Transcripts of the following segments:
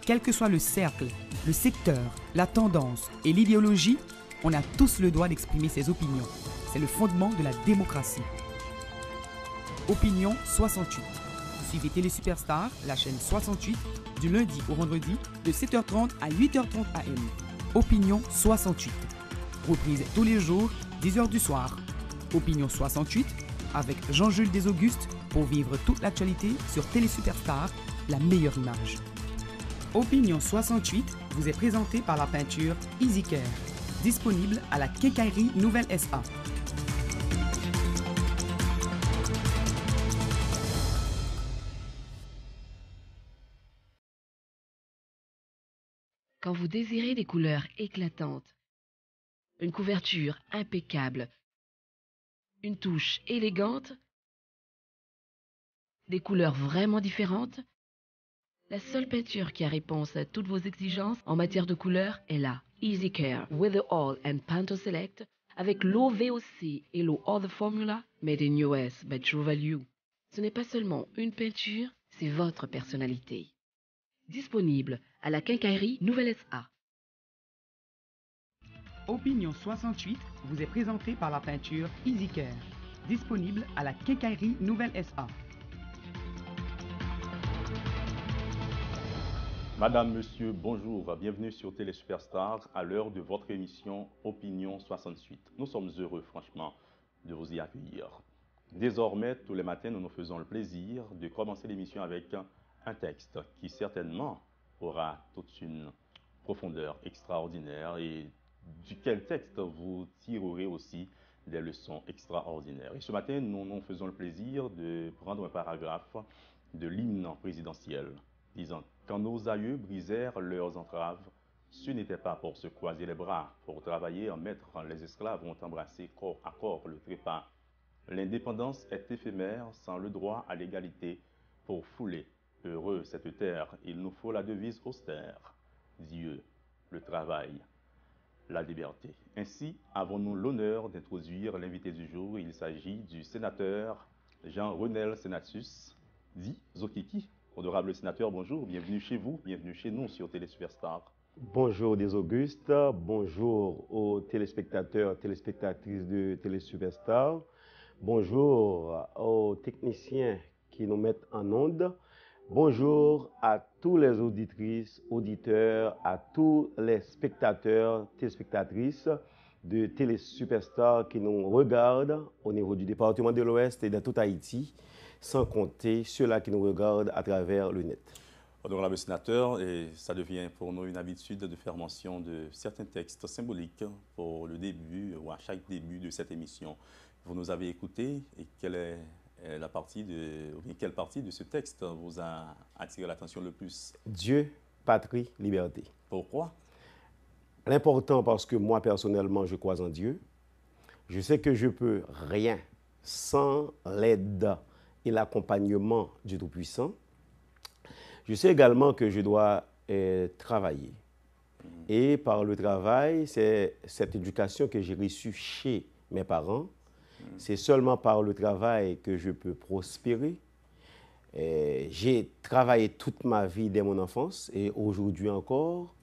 Quel que soit le cercle, le secteur, la tendance et l'idéologie, on a tous le droit d'exprimer ses opinions. C'est le fondement de la démocratie. Opinion 68. Suivez Télé Superstar, la chaîne 68, du lundi au vendredi, de 7h30 à 8h30 am. Opinion 68. Reprise tous les jours, 10h du soir. Opinion 68, avec Jean-Jules Desaugustes, pour vivre toute l'actualité sur Télé Superstar, la meilleure image. Opinion 68 vous est présenté par la peinture Easy Care, disponible à la Quincaillerie Nouvelle SA. Quand vous désirez des couleurs éclatantes, une couverture impeccable, une touche élégante, des couleurs vraiment différentes, la seule peinture qui a réponse à toutes vos exigences en matière de couleurs est là. Easy Care, Weatherall and Panto Select, avec l'eau VOC et l'eau Other Formula, made in US by True Value. Ce n'est pas seulement une peinture, c'est votre personnalité. Disponible à la Quincaillerie Nouvelle SA. Opinion 68 vous est présenté par la peinture Easy Care, disponible à la Quincaillerie Nouvelle SA. Madame, Monsieur, bonjour, bienvenue sur Télé Superstar à l'heure de votre émission Opinion 68. Nous sommes heureux, franchement, de vous y accueillir. Désormais, tous les matins, nous nous faisons le plaisir de commencer l'émission avec un texte qui certainement aura toute une profondeur extraordinaire et duquel texte vous tirerez aussi des leçons extraordinaires. Et ce matin, nous nous faisons le plaisir de prendre un paragraphe de l'hymne présidentiel disant « Quand nos aïeux brisèrent leurs entraves, ce n'était pas pour se croiser les bras, pour travailler en maître, les esclaves ont embrassé corps à corps le trépas. L'indépendance est éphémère, sans le droit à l'égalité. Pour fouler, heureux cette terre, il nous faut la devise austère. Dieu, le travail, la liberté. » Ainsi, avons-nous l'honneur d'introduire l'invité du jour. Il s'agit du sénateur Jean-Renel Sénatus, dit Zokiki. Honorable sénateur, bonjour, bienvenue chez vous, bienvenue chez nous sur Télé Superstar. Bonjour des Augustes, bonjour aux téléspectateurs, téléspectatrices de Télé Superstar, bonjour aux techniciens qui nous mettent en onde, bonjour à tous les auditrices, auditeurs, à tous les spectateurs, téléspectatrices de Télé Superstar qui nous regardent au niveau du département de l'Ouest et de tout Haïti, sans compter ceux-là qui nous regardent à travers le net. Honorable sénateur, et ça devient pour nous une habitude de faire mention de certains textes symboliques pour le début ou à chaque début de cette émission. Vous nous avez écouté et quelle est la partie quelle partie de ce texte vous a attiré l'attention le plus? Dieu, patrie, liberté. Pourquoi? L'important parce que moi personnellement je crois en Dieu. Je sais que je peux rien sans l'aide et l'accompagnement du Tout-Puissant. Je sais également que je dois travailler. Et par le travail, c'est cette éducation que j'ai reçue chez mes parents. C'est seulement par le travail que je peux prospérer. J'ai travaillé toute ma vie dès mon enfance et aujourd'hui encore.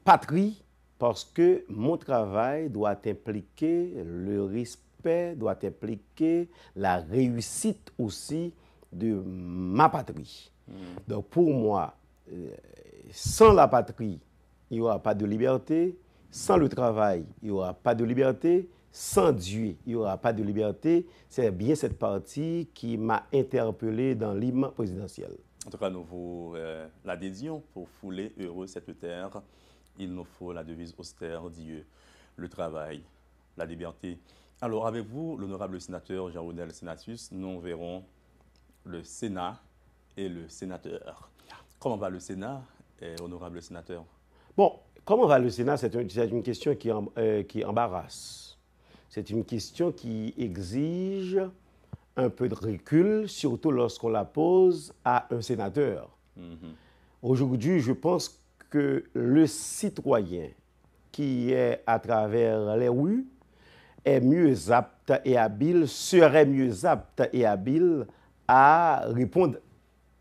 Patrie, parce que mon travail doit impliquer le respect, doit impliquer la réussite aussi de ma patrie. Donc pour moi, sans la patrie, il n'y aura pas de liberté. Sans le travail, il n'y aura pas de liberté. Sans Dieu, il n'y aura pas de liberté. C'est bien cette partie qui m'a interpellé dans l'hymne présidentiel. En tout cas, nous vous l'adhésions pour fouler heureux cette terre. Il nous faut la devise austère, Dieu, le travail, la liberté. Alors, avec vous, l'honorable sénateur Jean-Renel Sénatus, nous verrons le Sénat et le sénateur. Comment va le Sénat, honorable sénateur? Bon, comment va le Sénat? C'est une question qui embarrasse. C'est une question qui exige un peu de recul, surtout lorsqu'on la pose à un sénateur. Aujourd'hui, je pense que le citoyen qui est à travers les rues est mieux apte et habile, serait mieux apte et habile à répondre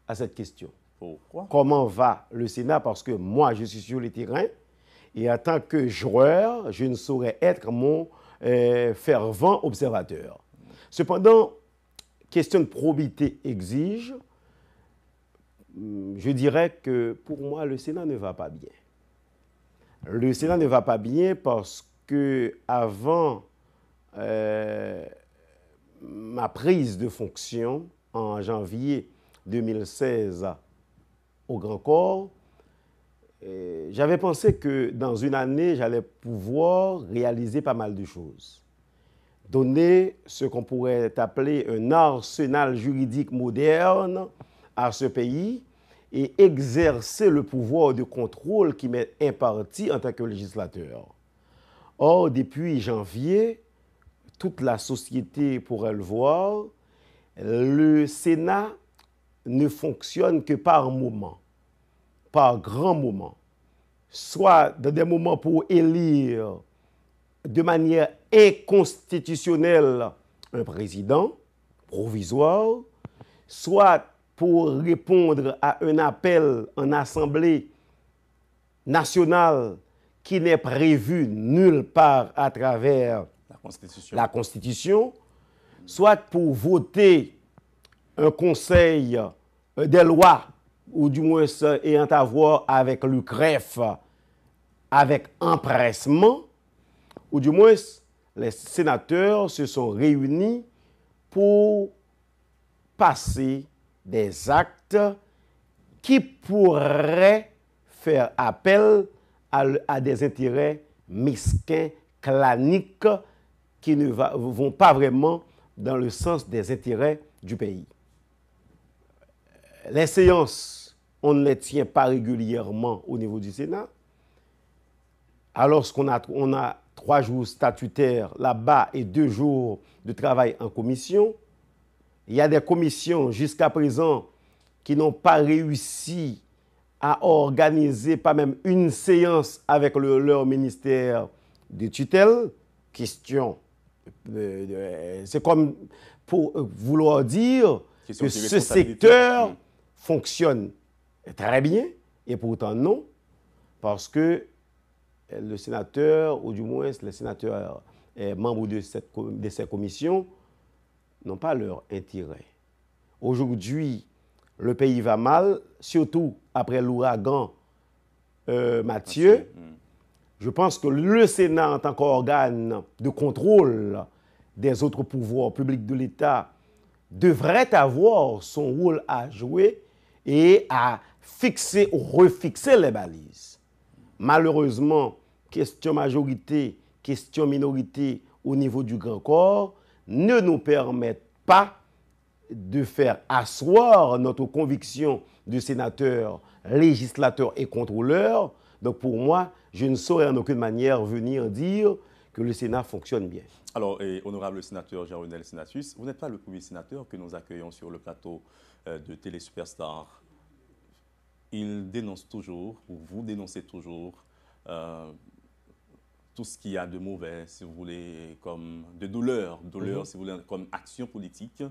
à cette question. Pourquoi? Comment va le Sénat? Parce que moi, je suis sur le terrain et en tant que joueur, je ne saurais être mon fervent observateur. Cependant, question de probité exige, je dirais que pour moi, le Sénat ne va pas bien. Le Sénat ne va pas bien parce que avant ma prise de fonction en janvier 2016 au Grand Corps, j'avais pensé que dans une année, j'allais pouvoir réaliser pas mal de choses. Donner ce qu'on pourrait appeler un arsenal juridique moderne à ce pays et exercer le pouvoir de contrôle qui m'est imparti en tant que législateur. Or, depuis janvier, toute la société pourrait le voir, le Sénat ne fonctionne que par moments, par grands moments. Soit dans des moments pour élire de manière inconstitutionnelle un président provisoire, soit pour répondre à un appel en Assemblée nationale qui n'est prévu nulle part à travers la Constitution, soit pour voter un conseil des lois, ou du moins ayant à voir avec le greffe, avec empressement, ou du moins les sénateurs se sont réunis pour passer des actes qui pourraient faire appel à des intérêts mesquins, claniques, qui ne vont pas vraiment dans le sens des intérêts du pays. Les séances, on ne les tient pas régulièrement au niveau du Sénat. Alors qu'on a 3 jours statutaires là-bas et 2 jours de travail en commission. Il y a des commissions jusqu'à présent qui n'ont pas réussi à organiser pas même une séance avec leur ministère de tutelle. Question, c'est comme pour vouloir dire que ce secteur fonctionne très bien, et pourtant non, parce que le sénateur, ou du moins les sénateurs membres de ces commissions, n'ont pas leur intérêt. Aujourd'hui, le pays va mal, surtout après l'ouragan Mathieu. Je pense que le Sénat, en tant qu'organe de contrôle des autres pouvoirs publics de l'État, devrait avoir son rôle à jouer et à fixer ou refixer les balises. Malheureusement, question majorité, question minorité au niveau du Grand Corps ne nous permettent pas de faire asseoir notre conviction de sénateur, législateur et contrôleur. Donc pour moi, je ne saurais en aucune manière venir dire que le Sénat fonctionne bien. Alors, honorable sénateur Jean-Renel Senatus, vous n'êtes pas le premier sénateur que nous accueillons sur le plateau de Télé Superstar. Il dénonce toujours, ou vous dénoncez toujours, tout ce qu'il y a de mauvais, si vous voulez, comme de douleur, si vous voulez, comme action politique,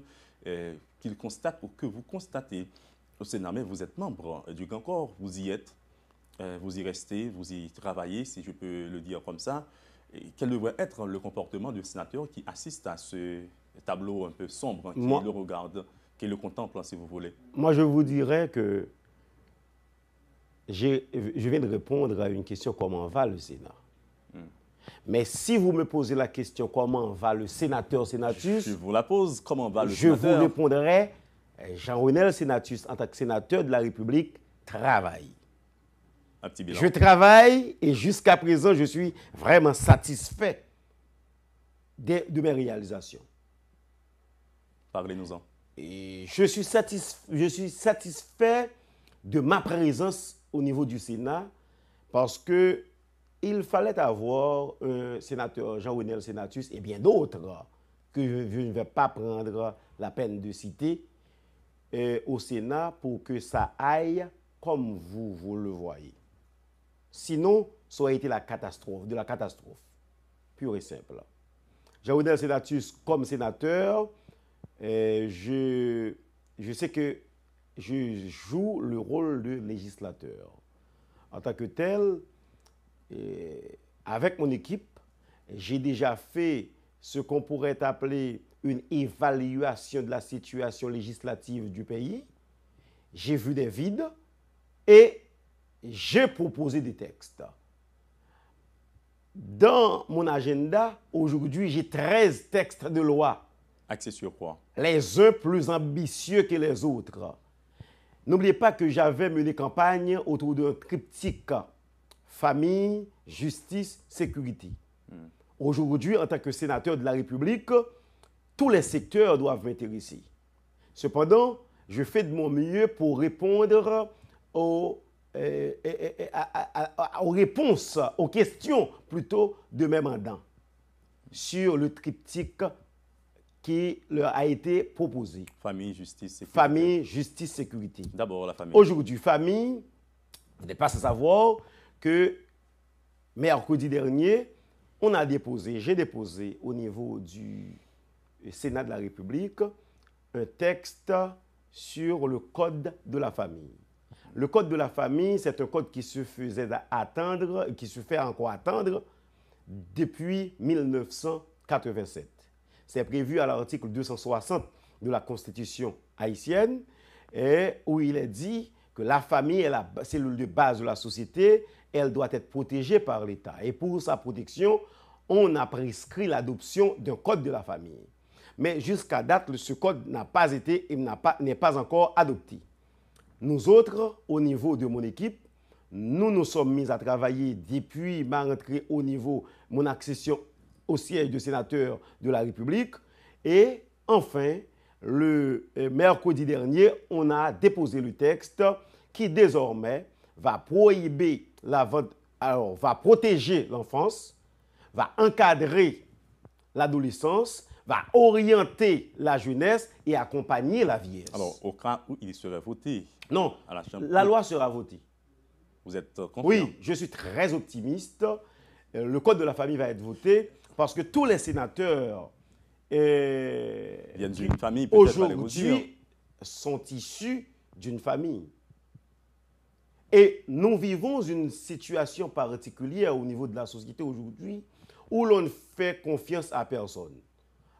qu'il constate ou que vous constatez au Sénat. Mais vous êtes membre du Grand Corps, vous y êtes, vous y restez, vous y travaillez, si je peux le dire comme ça. Et quel devrait être le comportement du sénateur qui assiste à ce tableau un peu sombre, qui le regarde, qui le contemple, si vous voulez? Moi, je vous dirais que je viens de répondre à une question: comment va le Sénat? Mais si vous me posez la question comment va le sénateur Senatus, je vous la pose, comment va le sénateur? Je vous répondrai: Jean-Renel Senatus, en tant que sénateur de la République, travaille. Un petit bilan. Je travaille et jusqu'à présent, je suis vraiment satisfait de mes réalisations. Parlez-nous-en. Et je suis satisfait de ma présence au niveau du Sénat parce que il fallait avoir un sénateur Jean-Renel Senatus et bien d'autres que je ne vais pas prendre la peine de citer au Sénat pour que ça aille comme vous le voyez. Sinon, ça aurait été la catastrophe, pure et simple. Jean-Renel Senatus comme sénateur, je sais que je joue le rôle de législateur. En tant que tel, avec mon équipe, j'ai déjà fait ce qu'on pourrait appeler une évaluation de la situation législative du pays. J'ai vu des vides et j'ai proposé des textes. Dans mon agenda, aujourd'hui, j'ai 13 textes de loi. Axé sur quoi? Les uns plus ambitieux que les autres. N'oubliez pas que j'avais mené campagne autour d'un triptyque famille, justice, sécurité. Aujourd'hui, en tant que sénateur de la République, tous les secteurs doivent m'intéresser. Cependant, je fais de mon mieux pour répondre aux réponses, aux questions plutôt de mes mandants sur le triptyque qui leur a été proposé. Famille, justice, sécurité. Famille, justice, sécurité. D'abord, la famille. Aujourd'hui, famille, vous n'êtes pas sans savoir que mercredi dernier, j'ai déposé au niveau du Sénat de la République un texte sur le code de la famille. Le code de la famille, c'est un code qui se faisait attendre, qui se fait encore attendre depuis 1987. C'est prévu à l'article 260 de la Constitution haïtienne, où il est dit que la famille est la cellule de base de la société, elle doit être protégée par l'État. Et pour sa protection, on a prescrit l'adoption d'un code de la famille. Mais jusqu'à date, ce code n'a pas été et n'est pas encore adopté. Nous autres, au niveau de mon équipe, nous nous sommes mis à travailler depuis ma rentrée au niveau, mon accession au siège de sénateur de la République. Et enfin, le mercredi dernier, on a déposé le texte qui désormais va prohiber la vente, alors va protéger l'enfance, va encadrer l'adolescence, va orienter la jeunesse et accompagner la vieillesse. Alors, au cas où il serait voté non, à la Chambre, la loi sera votée. Vous êtes confiant? Oui, je suis très optimiste. Le code de la famille va être voté parce que tous les sénateurs viennent d'une famille, peut-être aujourd'hui sont issus d'une famille. Et nous vivons une situation particulière au niveau de la société aujourd'hui où l'on ne fait confiance à personne.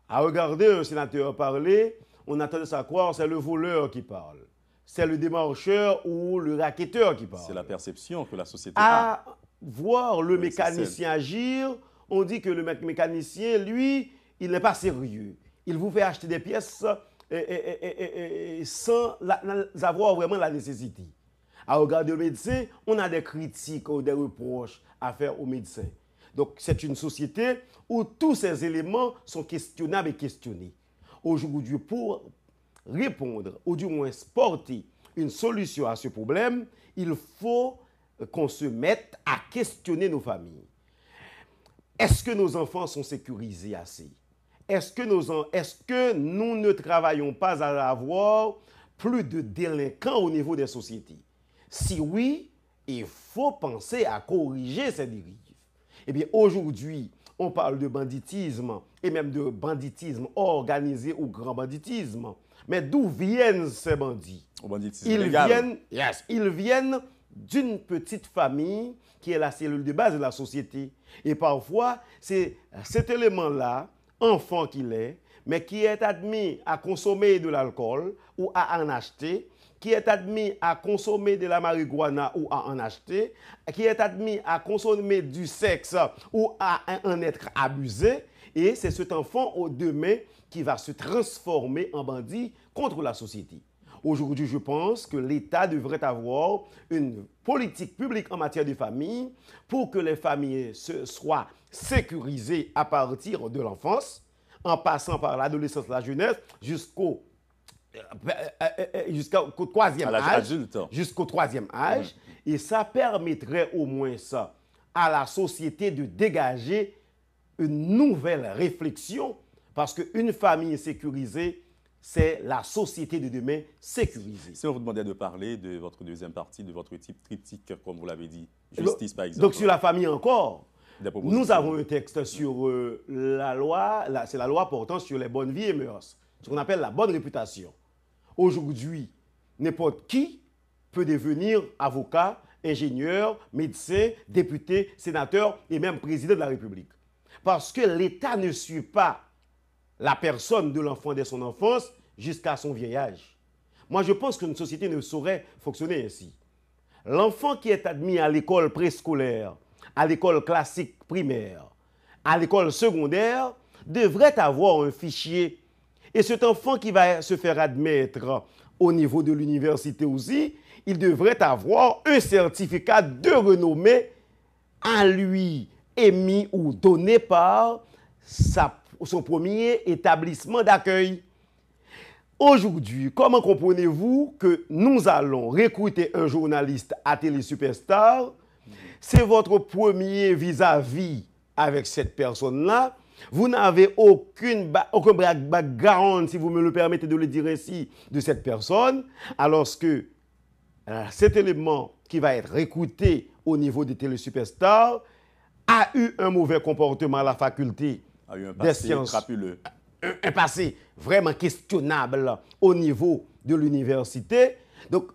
À regarder un sénateur parler, on a tendance à croire que c'est le voleur qui parle. C'est le démarcheur ou le racketteur qui parle. C'est la perception que la société a. À voir le mécanicien agir, on dit que le mécanicien, lui, il n'est pas sérieux. Il vous fait acheter des pièces sans avoir vraiment la nécessité. À regarder le médecin, on a des critiques ou des reproches à faire au médecin. Donc, c'est une société où tous ces éléments sont questionnables et questionnés. Aujourd'hui, pour répondre, ou du moins porter une solution à ce problème, il faut qu'on se mette à questionner nos familles. Est-ce que nos enfants sont sécurisés assez? Est-ce que nous ne travaillons pas à avoir plus de délinquants au niveau des sociétés? Si oui, il faut penser à corriger ces dérives. Eh bien, aujourd'hui, on parle de banditisme et même de banditisme organisé ou grand banditisme. Mais d'où viennent ces bandits? Ils viennent d'une petite famille qui est la cellule de base de la société. Et parfois, c'est cet élément-là, enfant qu'il est, mais qui est admis à consommer de l'alcool ou à en acheter, qui est admis à consommer de la marijuana ou à en acheter, qui est admis à consommer du sexe ou à en être abusé. Et c'est cet enfant au demain qui va se transformer en bandit contre la société. Aujourd'hui, je pense que l'État devrait avoir une politique publique en matière de famille pour que les familles soient sécurisées à partir de l'enfance, en passant par l'adolescence, la jeunesse, jusqu'au troisième âge. Jusqu'au troisième âge. Et ça permettrait au moins ça à la société de dégager une nouvelle réflexion, parce qu'une famille sécurisée, c'est la société de demain sécurisée. Si on vous demandait de parler de votre deuxième partie, de votre type critique, comme vous l'avez dit, justice par exemple. Donc sur la famille encore, nous avons un texte sur la loi, c'est la loi portant sur les bonnes vies et mœurs, ce qu'on appelle la bonne réputation. Aujourd'hui, n'importe qui peut devenir avocat, ingénieur, médecin, député, sénateur et même président de la République. Parce que l'État ne suit pas la personne de l'enfant dès son enfance jusqu'à son vieil âge. Moi, je pense qu'une société ne saurait fonctionner ainsi. L'enfant qui est admis à l'école préscolaire, à l'école classique primaire, à l'école secondaire, devrait avoir un fichier. Et cet enfant qui va se faire admettre au niveau de l'université aussi, il devrait avoir un certificat de renommée à lui émis ou donné par son premier établissement d'accueil. Aujourd'hui, comment comprenez-vous que nous allons recruter un journaliste à Télé Superstar? C'est votre premier vis-à-vis avec cette personne-là. Vous n'avez aucun background, si vous me le permettez de le dire ainsi, de cette personne, alors que cet élément qui va être recruté au niveau des Télé Superstars a eu un mauvais comportement à la faculté des sciences. Crapuleux. Un passé vraiment questionnable au niveau de l'université. Donc,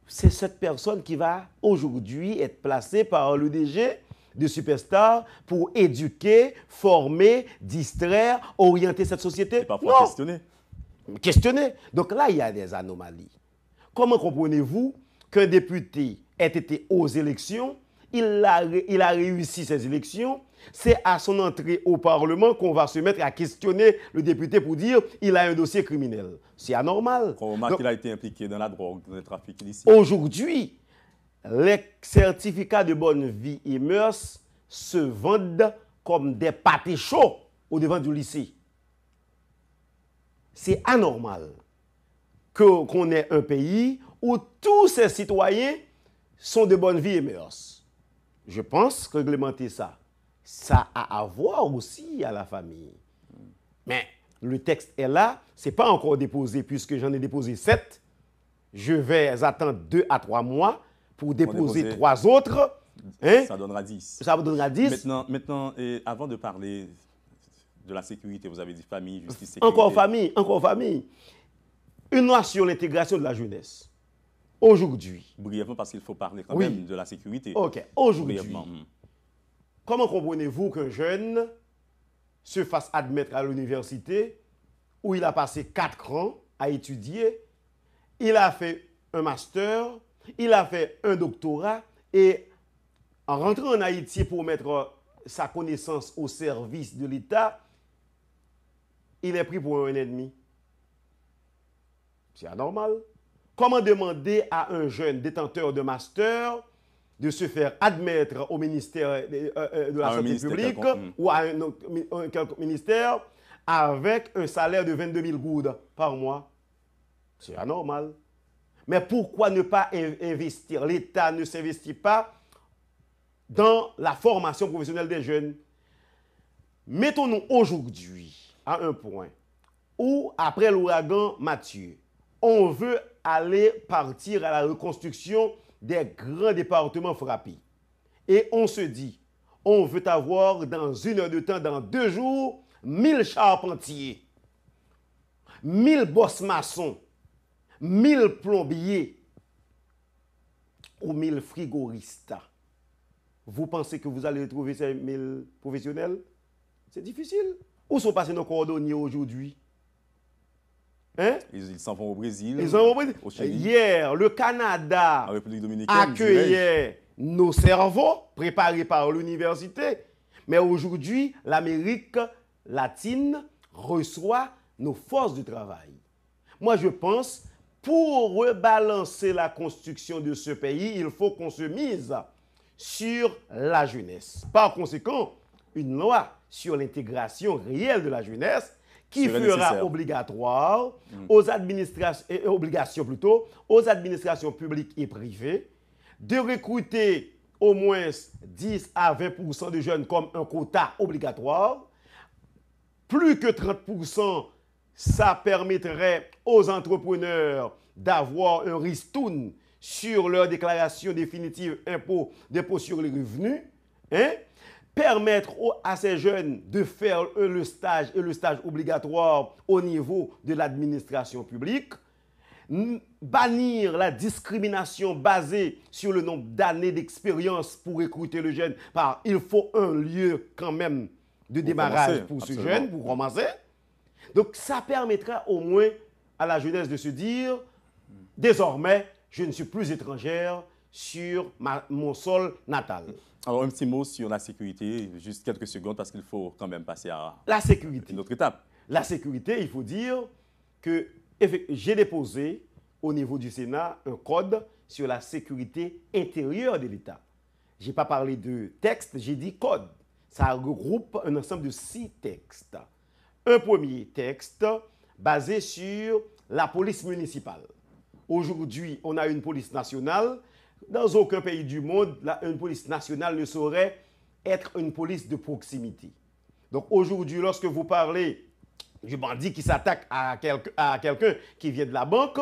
c'est cette personne qui va aujourd'hui être placée par le DG de Superstar pour éduquer, former, distraire, orienter cette société. Et parfois questionner. Questionner. Donc là, il y a des anomalies. Comment comprenez-vous qu'un député ait été aux élections, il a réussi ces élections, c'est à son entrée au Parlement qu'on va se mettre à questionner le député pour dire qu'il a un dossier criminel. C'est anormal. On remarque qu'il a été impliqué dans la drogue, dans le trafic illicite. Aujourd'hui, les certificats de bonne vie et mœurs se vendent comme des pâtés chauds au devant du lycée. C'est anormal qu'on ait un pays où tous ses citoyens sont de bonne vie et mœurs. Je pense que réglementer ça a à voir aussi à la famille. Mais le texte est là, ce n'est pas encore déposé puisque j'en ai déposé 7. Je vais attendre 2 à 3 mois pour déposer 3 autres. Hein? Ça donnera 10. Ça vous donnera 10. Maintenant avant de parler de la sécurité, vous avez dit famille, justice, sécurité. Encore famille. Une loi sur l'intégration de la jeunesse. Aujourd'hui. Brièvement, parce qu'il faut parler quand même de la sécurité. OK. Aujourd'hui. Comment comprenez-vous qu'un jeune se fasse admettre à l'université où il a passé 4 ans à étudier, il a fait un master, il a fait un doctorat et en rentrant en Haïti pour mettre sa connaissance au service de l'État, il est pris pour un ennemi? C'est anormal. Comment demander à un jeune détenteur de master de se faire admettre au ministère de la Santé publique ou à un quelconque ministère avec un salaire de 22 000 goudes par mois? C'est anormal. Mais pourquoi ne pas investir? L'État ne s'investit pas dans la formation professionnelle des jeunes. Mettons-nous aujourd'hui à un point où, après l'ouragan Mathieu, on veut aller partir à la reconstruction des grands départements frappés. Et on se dit, on veut avoir dans 1 heure de temps, dans 2 jours, 1000 charpentiers, 1000 boss maçons, 1000 plombiers ou 1000 frigoristes. Vous pensez que vous allez retrouver ces 1000 professionnels? C'est difficile. Où sont passés nos cordonniers aujourd'hui? Hein? Ils s'en vont au Brésil. Ils sont au Brésil. Au Chili. Hier, le Canada accueillait nos cerveaux préparés par l'université. Mais aujourd'hui, l'Amérique latine reçoit nos forces de travail. Moi, je pense, pour rebalancer la construction de ce pays, il faut qu'on se mise sur la jeunesse. Par conséquent, une loi sur l'intégration réelle de la jeunesse qui fera obligatoire aux administrations publiques et privées de recruter au moins 10 à 20% de jeunes comme un quota obligatoire. Plus que 30%, ça permettrait aux entrepreneurs d'avoir un ristourne sur leur déclaration définitive d'impôt sur les revenus. Hein? Permettre à ces jeunes de faire le stage obligatoire au niveau de l'administration publique, bannir la discrimination basée sur le nombre d'années d'expérience pour recruter le jeune, car il faut un lieu quand même de démarrage pour ce jeune, pour commencer. Donc ça permettra au moins à la jeunesse de se dire, désormais, je ne suis plus étrangère sur mon sol natal. Alors, un petit mot sur la sécurité, juste quelques secondes, parce qu'il faut quand même passer à la sécurité. Une autre étape. La sécurité, il faut dire que j'ai déposé au niveau du Sénat un code sur la sécurité intérieure de l'État. Je n'ai pas parlé de texte, j'ai dit code. Ça regroupe un ensemble de 6 textes. Un premier texte basé sur la police municipale. Aujourd'hui, on a une police nationale. Dans aucun pays du monde, une police nationale ne saurait être une police de proximité. Donc aujourd'hui, lorsque vous parlez du bandit qui s'attaque à quelqu'un qui vient de la banque,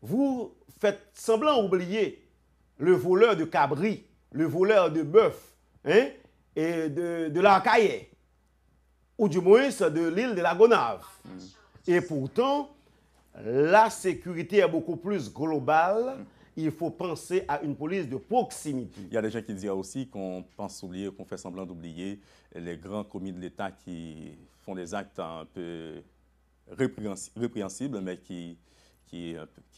vous faites semblant oublier le voleur de cabri, le voleur de bœuf, hein, et de l'Arcaillé, ou du moins de l'île de la Gonave. Et pourtant, la sécurité est beaucoup plus globale. Il faut penser à une police de proximité. Il y a des gens qui disent aussi qu'on pense oublier, qu'on fait semblant d'oublier les grands commis de l'État qui font des actes un peu répréhensibles, mais qui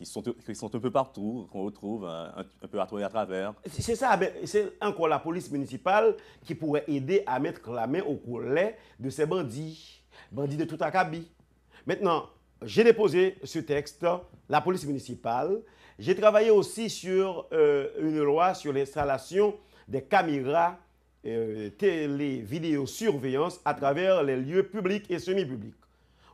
sont un peu partout, qu'on retrouve un peu à travers. C'est ça, c'est encore la police municipale qui pourrait aider à mettre la main au collet de ces bandits de tout acabit. Maintenant, j'ai déposé ce texte, la police municipale. J'ai travaillé aussi sur une loi sur l'installation des caméras télé-vidéosurveillance à travers les lieux publics et semi-publics.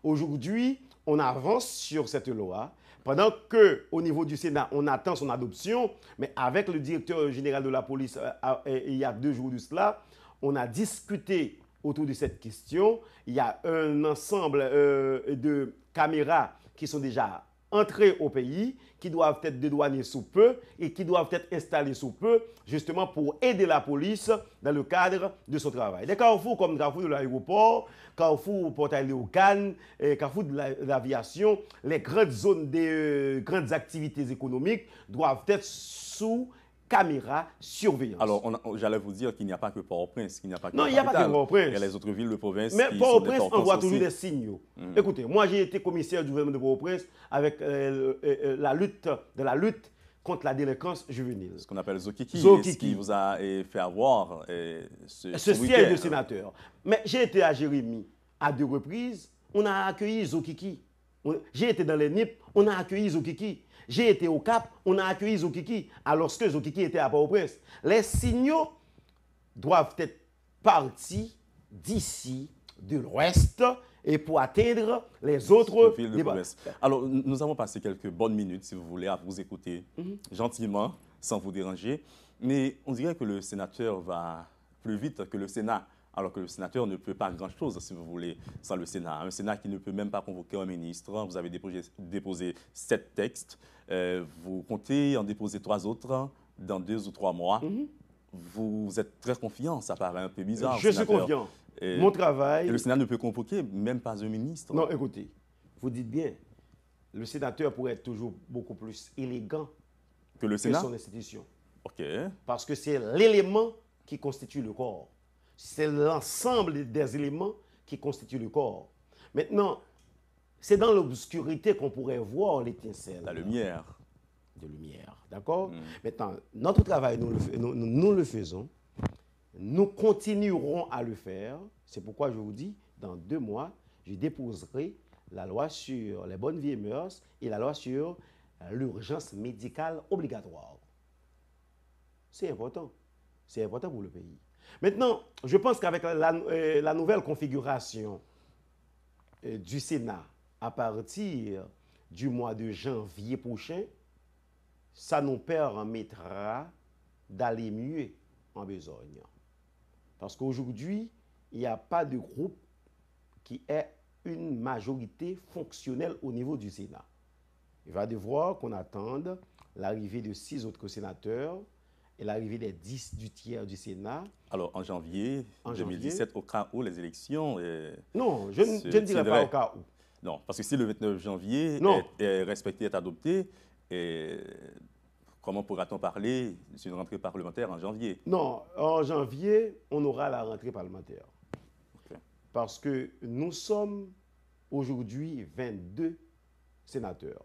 Aujourd'hui, on avance sur cette loi. Pendant qu'au niveau du Sénat, on attend son adoption, mais avec le directeur général de la police, il y a 2 jours de cela, on a discuté autour de cette question. Il y a un ensemble de caméras qui sont déjà entrées au pays, qui doivent être dédouanées sous peu et qui doivent être installées sous peu, justement pour aider la police dans le cadre de son travail. Des carrefours comme Carrefour de l'aéroport, Carrefour Port-Aléo-Cannes, Carrefour de l'aviation, les grandes zones des grandes activités économiques doivent être sous caméra surveillance. Alors, j'allais vous dire qu'il n'y a pas que Port-au-Prince, qu'il n'y a pas que non, il n'y a pas que Port-au-Prince. Il y a les autres villes de province. Mais Port-au-Prince envoie toujours des signaux. Écoutez, moi j'ai été commissaire du gouvernement de Port-au-Prince avec la lutte contre la délinquance juvénile. Ce qu'on appelle Zokiki. Ce qui vous a fait avoir ce siège de sénateur. Mais j'ai été à Jérémy à 2 reprises, on a accueilli Zokiki. J'ai été dans les NIP, on a accueilli Zokiki. J'ai été au Cap, on a accueilli Zokiki, alors que Zokiki était à Port-au-Prince. Les signaux doivent être partis d'ici, de l'Ouest, et pour atteindre les autres villes de province. Alors, nous avons passé quelques bonnes minutes, si vous voulez, à vous écouter gentiment, sans vous déranger. Mais on dirait que le sénateur va plus vite que le Sénat. Alors que le sénateur ne peut pas grand-chose, si vous voulez, sans le Sénat. Un Sénat qui ne peut même pas convoquer un ministre. Vous avez déposé 7 textes. Vous comptez en déposer 3 autres dans 2 ou 3 mois. Vous êtes très confiant, ça paraît un peu bizarre. Je suis confiant. Mon travail... Et le Sénat ne peut convoquer même pas un ministre. Non, écoutez, vous dites bien, le sénateur pourrait être toujours beaucoup plus élégant que le Sénat, que son institution. OK. Parce que c'est l'élément qui constitue le corps. C'est l'ensemble des éléments qui constituent le corps. Maintenant, c'est dans l'obscurité qu'on pourrait voir l'étincelle. La lumière. De lumière, d'accord? Maintenant, notre travail, nous le faisons. Nous continuerons à le faire. C'est pourquoi je vous dis, dans 2 mois, je déposerai la loi sur les bonnes vieilles mœurs et la loi sur l'urgence médicale obligatoire. C'est important. C'est important pour le pays. Maintenant, je pense qu'avec la nouvelle configuration du Sénat, à partir du mois de janvier prochain, ça nous permettra d'aller mieux en besogne. Parce qu'aujourd'hui, il n'y a pas de groupe qui ait une majorité fonctionnelle au niveau du Sénat. Il va devoir qu'on attende l'arrivée de 6 autres sénateurs et l'arrivée des 10 du tiers du Sénat. Alors, en janvier 2017, au cas où les élections... non, je ne dirais pas au cas où. Non, parce que si le 29 janvier Non. est respecté, est adopté, comment pourra-t-on parler d'une rentrée parlementaire en janvier? Non, en janvier, on aura la rentrée parlementaire. Ok. Parce que nous sommes aujourd'hui 22 sénateurs.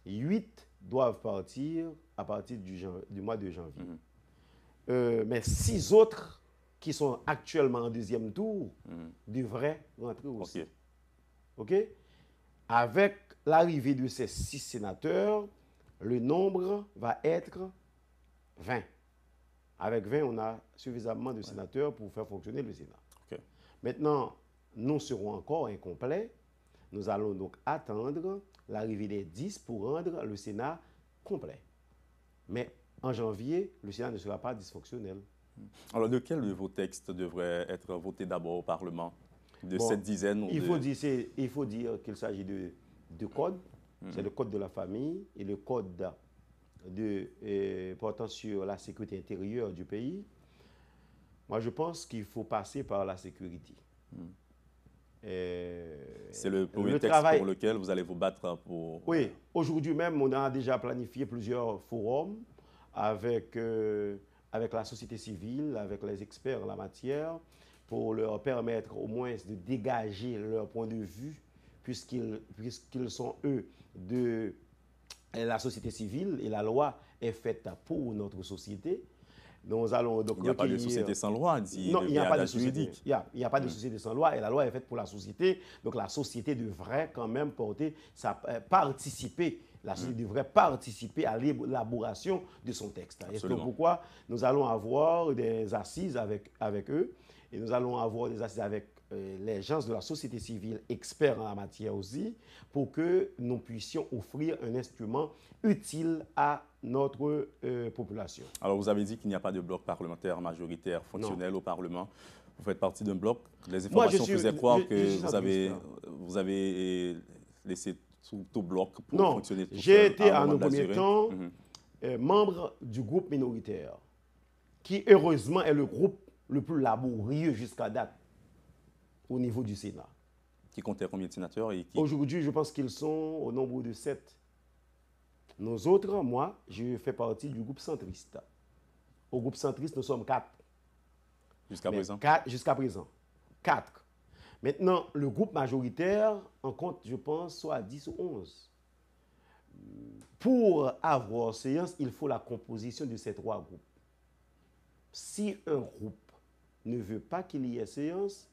8 doivent partir à partir du mois de janvier. Mais 6 autres qui sont actuellement en deuxième tour devraient rentrer aussi. Ok. OK? Avec l'arrivée de ces 6 sénateurs, le nombre va être 20. Avec 20, on a suffisamment de sénateurs pour faire fonctionner le Sénat. Ok. Maintenant, nous serons encore incomplets. Nous allons donc attendre l'arrivée des 10 pour rendre le Sénat complet. Mais en janvier, le Sénat ne sera pas dysfonctionnel. Alors, lequel de vos textes devrait être voté d'abord au Parlement? De Bon, cette dizaine il faut dire qu'il s'agit de 2 codes. C'est le code de la famille et le code portant sur la sécurité intérieure du pays. Moi, je pense qu'il faut passer par la sécurité. C'est le premier texte pour lequel vous allez vous battre pour... Oui, aujourd'hui même, on a déjà planifié plusieurs forums avec la société civile, avec les experts en la matière, pour leur permettre au moins de dégager leur point de vue, puisqu'ils sont, eux, de la société civile, et la loi est faite pour notre société. Nous allons donc il n'y a pas de société sans loi, dit non, le il n'y a pas de société. Il n'y a pas de société sans loi, et la loi est faite pour la société. Donc la société devrait quand même participer. La société devrait participer à l'élaboration de son texte. Et c'est pourquoi nous allons avoir des assises avec eux, et nous allons avoir des assises avec les gens de la société civile, experts en la matière aussi, pour que nous puissions offrir un instrument utile à notre population. Alors, vous avez dit qu'il n'y a pas de bloc parlementaire majoritaire fonctionnel au Parlement. Vous faites partie d'un bloc. Les informations faisaient croire que vous avez laissé tout bloc pour fonctionner. Non, j'ai été en un premier temps membre du groupe minoritaire, qui heureusement est le groupe le plus laborieux jusqu'à date au niveau du Sénat. Qui comptait combien de sénateurs? Aujourd'hui, je pense qu'ils sont au nombre de 7. Nous autres, moi, je fais partie du groupe centriste. Au groupe centriste, nous sommes 4. Jusqu'à présent? Jusqu'à présent. 4. Maintenant, le groupe majoritaire en compte, je pense, soit 10 ou 11. Pour avoir séance, il faut la composition de ces 3 groupes. Si un groupe ne veut pas qu'il y ait séance,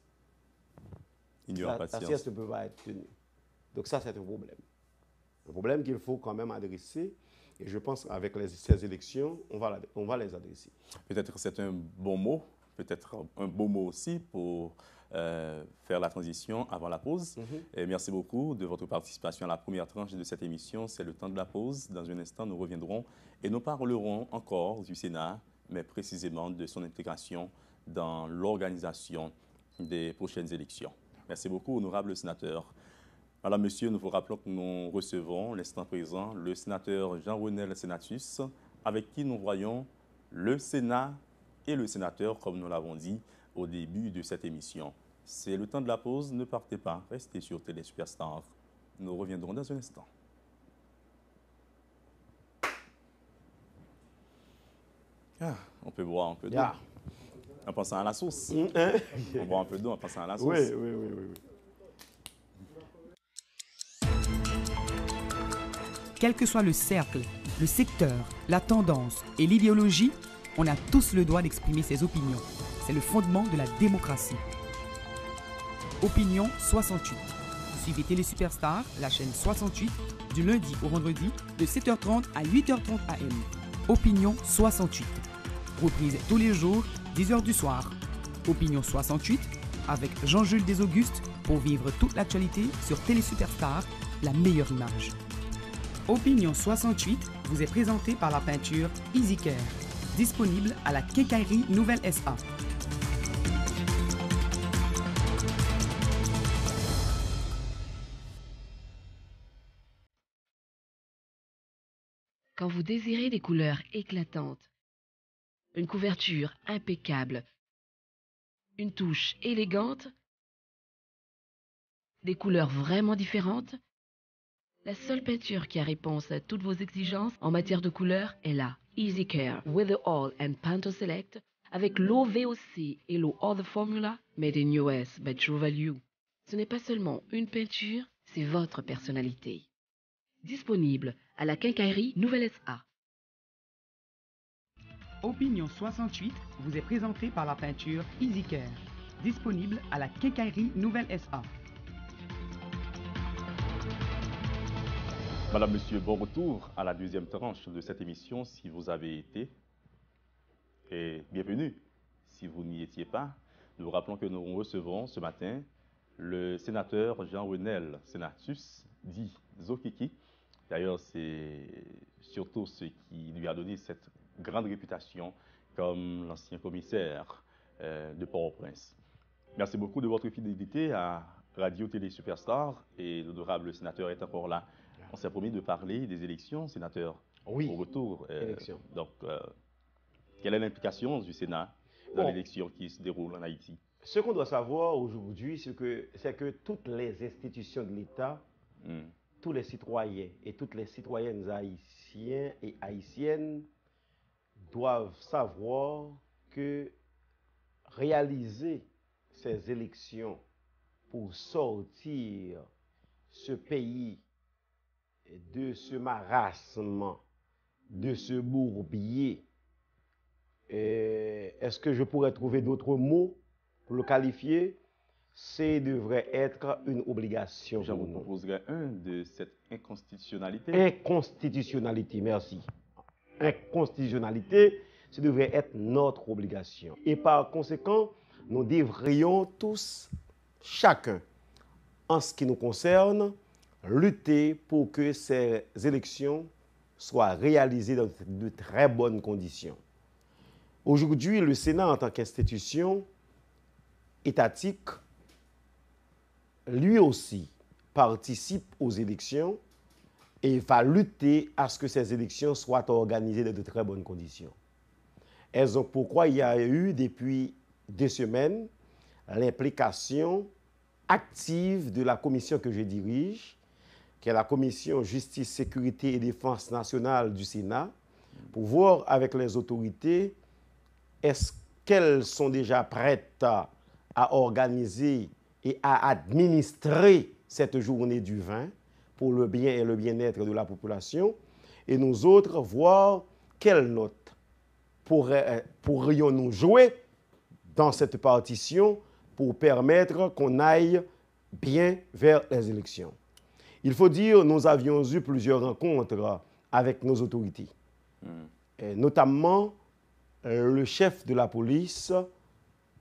la séance ne peut pas être tenue. Donc ça, c'est un problème. Un problème qu'il faut quand même adresser. Et je pense qu'avec ces élections, on va les adresser. Peut-être que c'est un bon mot, peut-être un beau mot aussi pour faire la transition avant la pause. Et merci beaucoup de votre participation à la première tranche de cette émission. C'est le temps de la pause. Dans un instant, nous reviendrons et nous parlerons encore du Sénat, mais précisément de son intégration dans l'organisation des prochaines élections. Merci beaucoup, honorable sénateur. Madame, Monsieur, nous vous rappelons que nous recevons l'instant présent le sénateur Jean-Renel Senatus, avec qui nous voyons le Sénat et le sénateur, comme nous l'avons dit au début de cette émission. C'est le temps de la pause, ne partez pas, restez sur Télé Superstar. Nous reviendrons dans un instant. On peut boire un peu d'eau. En pensant à la sauce. On boit un peu d'eau en pensant à la sauce. Oui. Quel que soit le cercle, le secteur, la tendance et l'idéologie, on a tous le droit d'exprimer ses opinions. C'est le fondement de la démocratie. Opinion 68. Suivez Télé Superstar, la chaîne 68, du lundi au vendredi, de 7h30 à 8h30 AM. Opinion 68. Reprise tous les jours, 10h du soir. Opinion 68, avec Jean-Jules Desaugustes, pour vivre toute l'actualité sur Télé Superstar, la meilleure image. Opinion 68 vous est présenté par la peinture EasyCare, disponible à la Quincaillerie Nouvelle SA. Quand vous désirez des couleurs éclatantes, une couverture impeccable, une touche élégante, Des couleurs vraiment différentes? La seule peinture qui a réponse à toutes vos exigences en matière de couleurs est là. Easy Care, With the All and Panto Select, avec l'eau VOC et l'eau All the Formula, made in US by True Value. Ce n'est pas seulement une peinture, c'est votre personnalité. Disponible à la quincaillerie Nouvelle SA. Opinion 68 vous est présenté par la peinture Easy Care, disponible à la quincaillerie Nouvelle SA. Madame, Monsieur, bon retour à la deuxième tranche de cette émission. Si vous avez été, et bienvenue. Si vous n'y étiez pas, nous vous rappelons que nous recevrons ce matin le sénateur Jean Wenel Senatus, dit Zokiki. D'ailleurs, c'est surtout ce qui lui a donné cette grande réputation comme l'ancien commissaire de Port-au-Prince. Merci beaucoup de votre fidélité à Radio Télé Superstar et l'honorable sénateur est encore là. On s'est promis de parler des élections, sénateur. Oui, au retour. élections. Donc, quelle est l'implication du Sénat dans l'élection qui se déroule en Haïti? Ce qu'on doit savoir aujourd'hui, c'est que toutes les institutions de l'État, tous les citoyens et toutes les citoyennes haïtiens et haïtiennes doivent savoir que réaliser ces élections pour sortir ce pays de ce marasme, de ce bourbier, est-ce que je pourrais trouver d'autres mots pour le qualifier? C'est devrait être une obligation. Je vous proposerai un de cette inconstitutionnalité. Inconstitutionnalité, merci. Inconstitutionnalité, ce devrait être notre obligation. Et par conséquent, nous devrions tous, chacun, en ce qui nous concerne, lutter pour que ces élections soient réalisées dans de très bonnes conditions. Aujourd'hui, le Sénat, en tant qu'institution étatique, lui aussi participe aux élections et va lutter à ce que ces élections soient organisées dans de très bonnes conditions. Et donc, pourquoi il y a eu, depuis 2 semaines, l'implication active de la commission que je dirige, qui est la commission Justice, Sécurité et Défense nationale du Sénat, pour voir avec les autorités est-ce qu'elles sont déjà prêtes à organiser et à administrer cette journée du 20 pour le bien et le bien-être de la population, et nous autres voir quelle note pourrions-nous jouer dans cette partition pour permettre qu'on aille bien vers les élections. Il faut dire, nous avions eu plusieurs rencontres avec nos autorités, et notamment le chef de la police,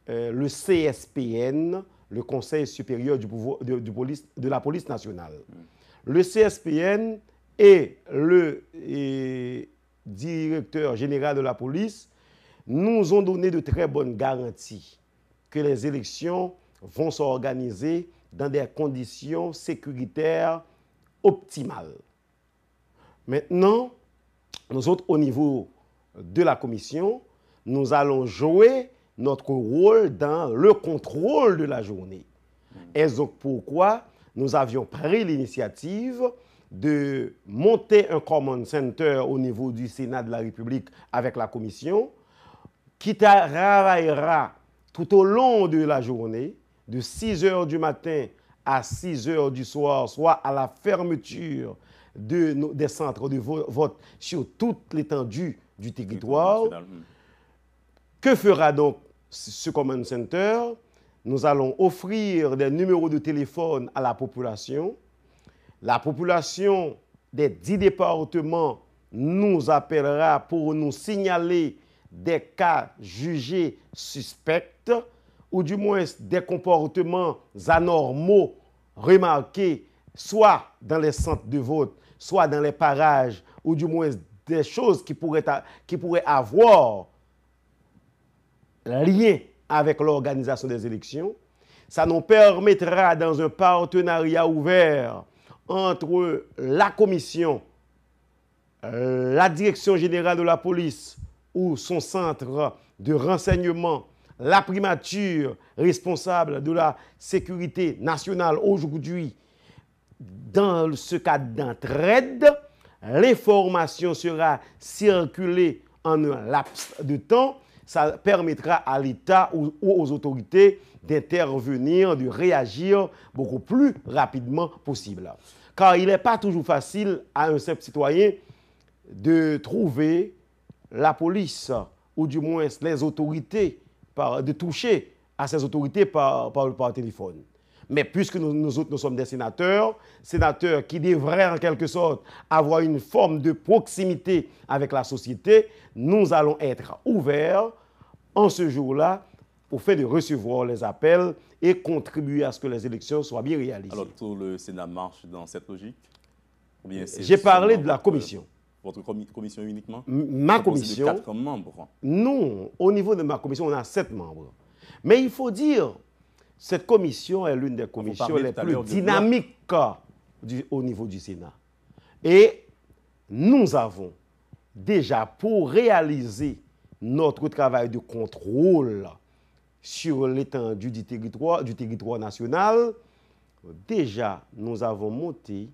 le CSPN, le Conseil supérieur de la police nationale. Le CSPN et le directeur général de la police nous ont donné de très bonnes garanties que les élections vont s'organiser dans des conditions sécuritaires optimales. Maintenant, nous autres, au niveau de la commission, nous allons jouer notre rôle dans le contrôle de la journée. Et donc, pourquoi nous avions pris l'initiative de monter un command center au niveau du Sénat de la République avec la commission, qui travaillera tout au long de la journée, de 6 heures du matin à 6 heures du soir, soit à la fermeture des centres de vote sur toute l'étendue du territoire. Que fera donc ce command center? Nous allons offrir des numéros de téléphone à la population. La population des 10 départements nous appellera pour nous signaler des cas jugés suspects ou du moins des comportements anormaux remarqués soit dans les centres de vote, soit dans les parages, ou du moins des choses qui pourraient avoir lien avec l'organisation des élections. Ça nous permettra, dans un partenariat ouvert entre la commission, la direction générale de la police ou son centre de renseignement la primature responsable de la sécurité nationale aujourd'hui, dans ce cadre d'entraide, l'information sera circulée en un laps de temps. Ça permettra à l'État ou aux autorités d'intervenir, de réagir beaucoup plus rapidement possible. Car il n'est pas toujours facile à un simple citoyen de trouver la police ou du moins les autorités, de toucher à ces autorités par téléphone. Mais puisque nous sommes des sénateurs qui devraient en quelque sorte avoir une forme de proximité avec la société, nous allons être ouverts en ce jour-là au fait de recevoir les appels et contribuer à ce que les élections soient bien réalisées. Alors, tout le Sénat marche dans cette logique? J'ai parlé de la commission. Votre commission uniquement? Ma commission. De 4 membres? Non, au niveau de ma commission, on a 7 membres. Mais il faut dire, cette commission est l'une des commissions les plus dynamiques au niveau du Sénat. Et nous avons déjà, pour réaliser notre travail de contrôle sur l'étendue du territoire national, déjà, nous avons monté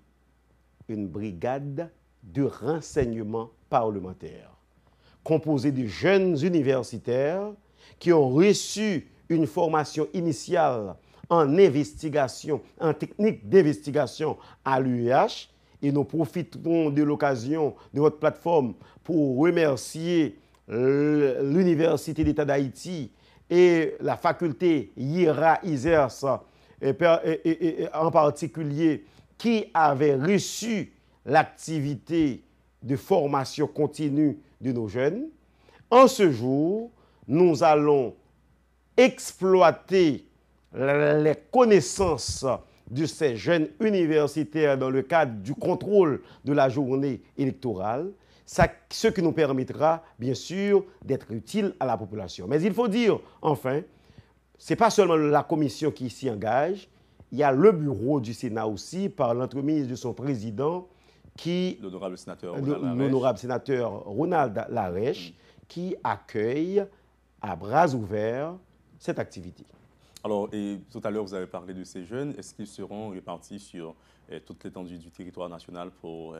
une brigade de renseignement parlementaire, composée de jeunes universitaires qui ont reçu une formation initiale en investigation, en technique d'investigation à l'UEH. Et nous profiterons de l'occasion de votre plateforme pour remercier l'Université d'État d'Haïti et la faculté IRA-ISERS en particulier, qui avait reçu l'activité de formation continue de nos jeunes. En ce jour, nous allons exploiter les connaissances de ces jeunes universitaires dans le cadre du contrôle de la journée électorale, ce qui nous permettra, bien sûr, d'être utile à la population. Mais il faut dire, enfin, ce n'est pas seulement la commission qui s'y engage, il y a le bureau du Sénat aussi, par l'entremise de son président, l'honorable sénateur Ronald Larèche, qui accueille à bras ouverts cette activité. Alors, et tout à l'heure, vous avez parlé de ces jeunes. Est-ce qu'ils seront répartis sur toute l'étendue du territoire national pour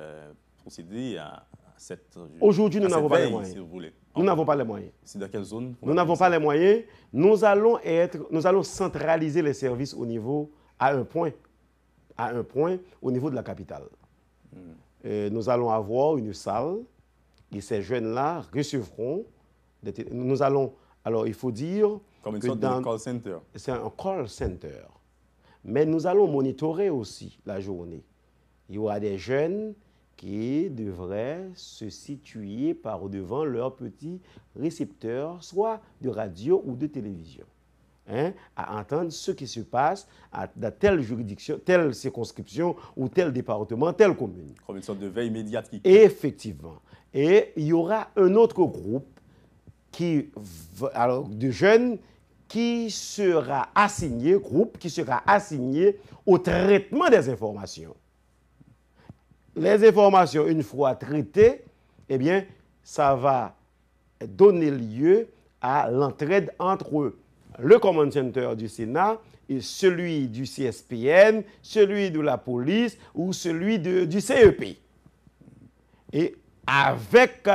procéder à cette Aujourd'hui, nous n'avons pas les moyens. Si vous voulez. Nous n'avons pas les moyens. C'est dans quelle zone? Nous n'avons pas les moyens. Nous allons centraliser les services à un point au niveau de la capitale. Nous allons avoir une salle et ces jeunes-là recevront. Nous allons, alors il faut dire, comme une sorte de call center. C'est un call center. Mais nous allons monitorer aussi la journée. Il y aura des jeunes qui devraient se situer par devant leur petit récepteur, soit de radio ou de télévision, à entendre ce qui se passe dans telle juridiction, telle circonscription ou tel département, telle commune. Comme une sorte de veille médiatique. Effectivement. Et il y aura un autre groupe de jeunes qui sera assigné au traitement des informations. Les informations, une fois traitées, eh bien, ça va donner lieu à l'entraide entre le Command Center du Sénat et celui du CSPN, celui de la police ou celui du CEP. Et avec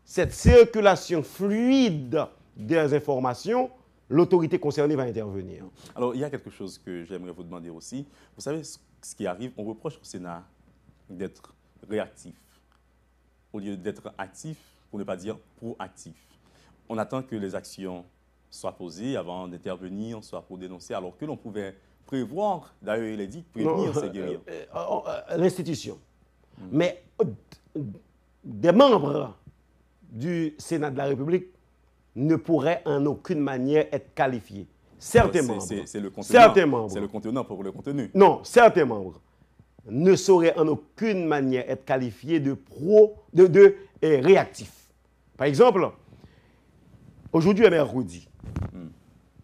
cette circulation fluide des informations, l'autorité concernée va intervenir. Alors, il y a quelque chose que j'aimerais vous demander aussi. Vous savez ce qui arrive, on reproche au Sénat d'être réactif au lieu d'être actif, pour ne pas dire proactif. On attend que les actions soient posées avant d'intervenir, soit pour dénoncer, alors que l'on pouvait prévoir, d'ailleurs il est dit, prévenir, c'est guérir. L'institution. Mais des membres du Sénat de la République ne pourraient en aucune manière être qualifiés. Certains membres. C'est le contenant. Certains membres. C'est le contenant pour le contenu. Non, certains membres ne sauraient en aucune manière être qualifiés de réactifs. Par exemple, aujourd'hui est mercredi.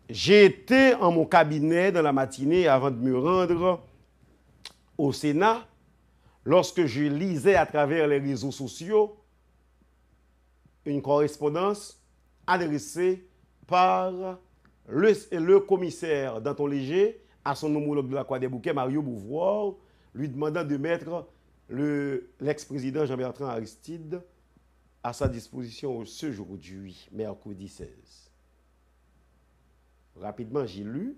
J'ai été en mon cabinet dans la matinée avant de me rendre au Sénat lorsque je lisais à travers les réseaux sociaux une correspondance adressée par le commissaire Danton Léger à son homologue de la Croix des Bouquets, Mario Bouvroir, lui demandant de mettre l'ex-président Jean-Bertrand Aristide à sa disposition ce jour du 8, mercredi 16. Rapidement, j'ai lu,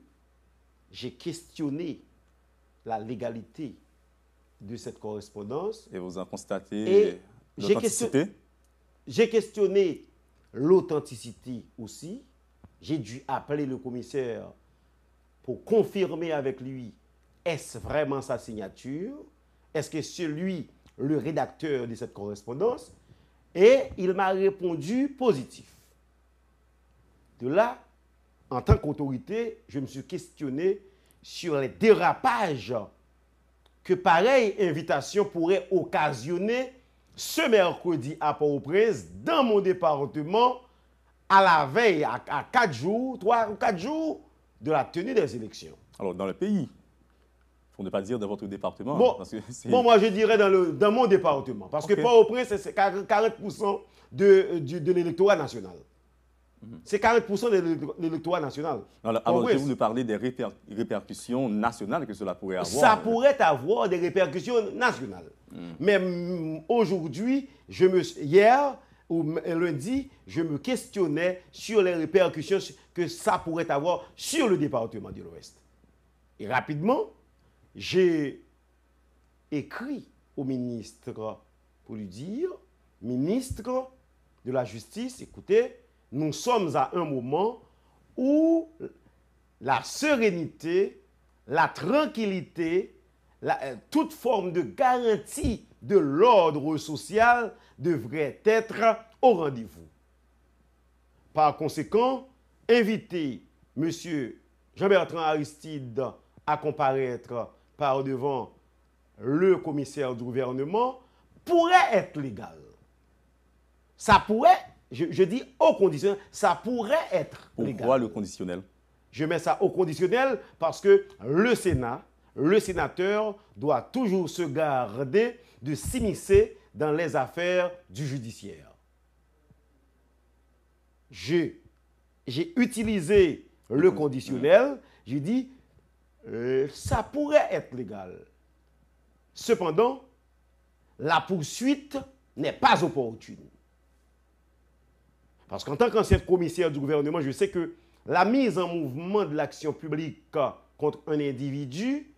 j'ai questionné la légalité de cette correspondance. Et vous en constatez l'authenticité? J'ai questionné l'authenticité aussi. J'ai dû appeler le commissaire pour confirmer avec lui, est-ce vraiment sa signature? Est-ce que c'est lui le rédacteur de cette correspondance? Et il m'a répondu positif. De là, en tant qu'autorité, je me suis questionné sur les dérapages que pareille invitation pourrait occasionner ce mercredi à Port-au-Prince, dans mon département, à la veille, à 4 jours, 3 ou 4 jours de la tenue des élections. Alors, dans le pays, pour ne pas dire dans votre département. Bon, parce que moi je dirais dans mon département, parce que Port-au-Prince, c'est 40% de l'électorat national. C'est 40% de l'électorat national. Alors, je voulais parler des répercussions nationales que cela pourrait avoir. Ça pourrait avoir des répercussions nationales. Mais aujourd'hui, hier ou lundi, je me questionnais sur les répercussions que ça pourrait avoir sur le département de l'Ouest. Et rapidement, j'ai écrit au ministre pour lui dire, ministre de la Justice, écoutez, nous sommes à un moment où la sérénité, la tranquillité, toute forme de garantie de l'ordre social devrait être au rendez-vous. Par conséquent, inviter M. Jean-Bertrand Aristide à comparaître par devant le commissaire du gouvernement pourrait être légal. Ça pourrait, je dis au conditionnel, ça pourrait être légal. Pourquoi le conditionnel? Je mets ça au conditionnel parce que le Sénat, le sénateur doit toujours se garder de s'immiscer dans les affaires du judiciaire. J'ai utilisé le conditionnel, j'ai dit ça pourrait être légal. Cependant, la poursuite n'est pas opportune. Parce qu'en tant qu'ancien commissaire du gouvernement, je sais que la mise en mouvement de l'action publique contre un individu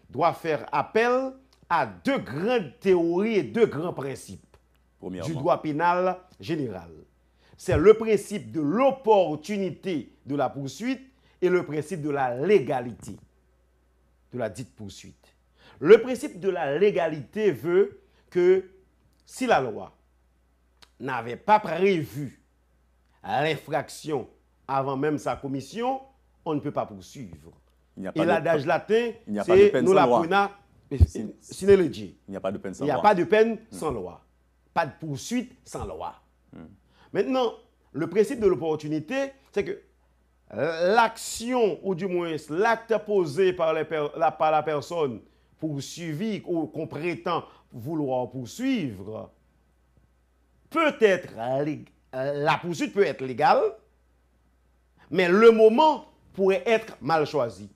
doit faire appel à deux grandes théories et deux grands principes du droit pénal général. C'est le principe de l'opportunité de la poursuite et le principe de la légalité de la dite poursuite. Le principe de la légalité veut que si la loi n'avait pas prévu l'infraction avant même sa commission, on ne peut pas poursuivre. Et l'adage latin, c'est nous la pena sine lege. Il n'y a pas de peine sans loi. Il n'y a pas de peine sans loi. Pas de poursuite sans loi. Maintenant, le principe de l'opportunité, c'est que l'action, ou du moins l'acte posé par la personne poursuivie ou qu'on prétend vouloir poursuivre, la poursuite peut être légale, mais le moment pourrait être mal choisi.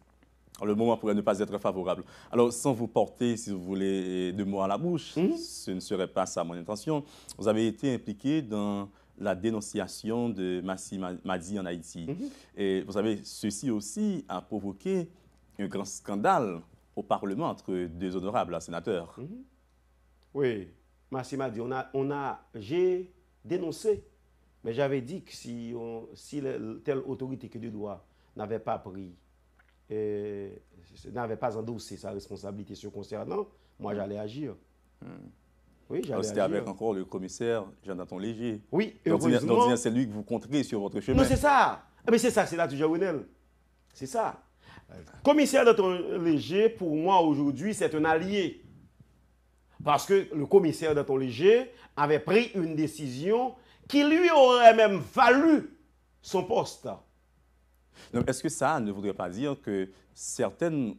Le moment pourrait ne pas être favorable. Alors, sans vous porter, si vous voulez, de mots à la bouche, ce ne serait pas ça mon intention. Vous avez été impliqué dans la dénonciation de Massi Madi en Haïti. Et vous savez, ceci aussi a provoqué un grand scandale au Parlement entre deux honorables sénateurs. Oui, Massi Madi, j'ai dénoncé, mais j'avais dit que si telle autorité que de droit n'avait pas pris, n'avait pas endossé sa responsabilité sur concernant, moi j'allais agir. Oui, j'allais agir. C'était avec encore le commissaire Jean-Danton Léger. Oui, heureusement. Donc c'est lui que vous compterez sur votre chemin. Non, c'est ça. Mais c'est ça, c'est là toujours Jaounel. C'est ça. Commissaire Danton Léger, pour moi aujourd'hui, c'est un allié. Parce que le commissaire Danton Léger avait pris une décision qui lui aurait même valu son poste. Est-ce que ça ne voudrait pas dire que certaines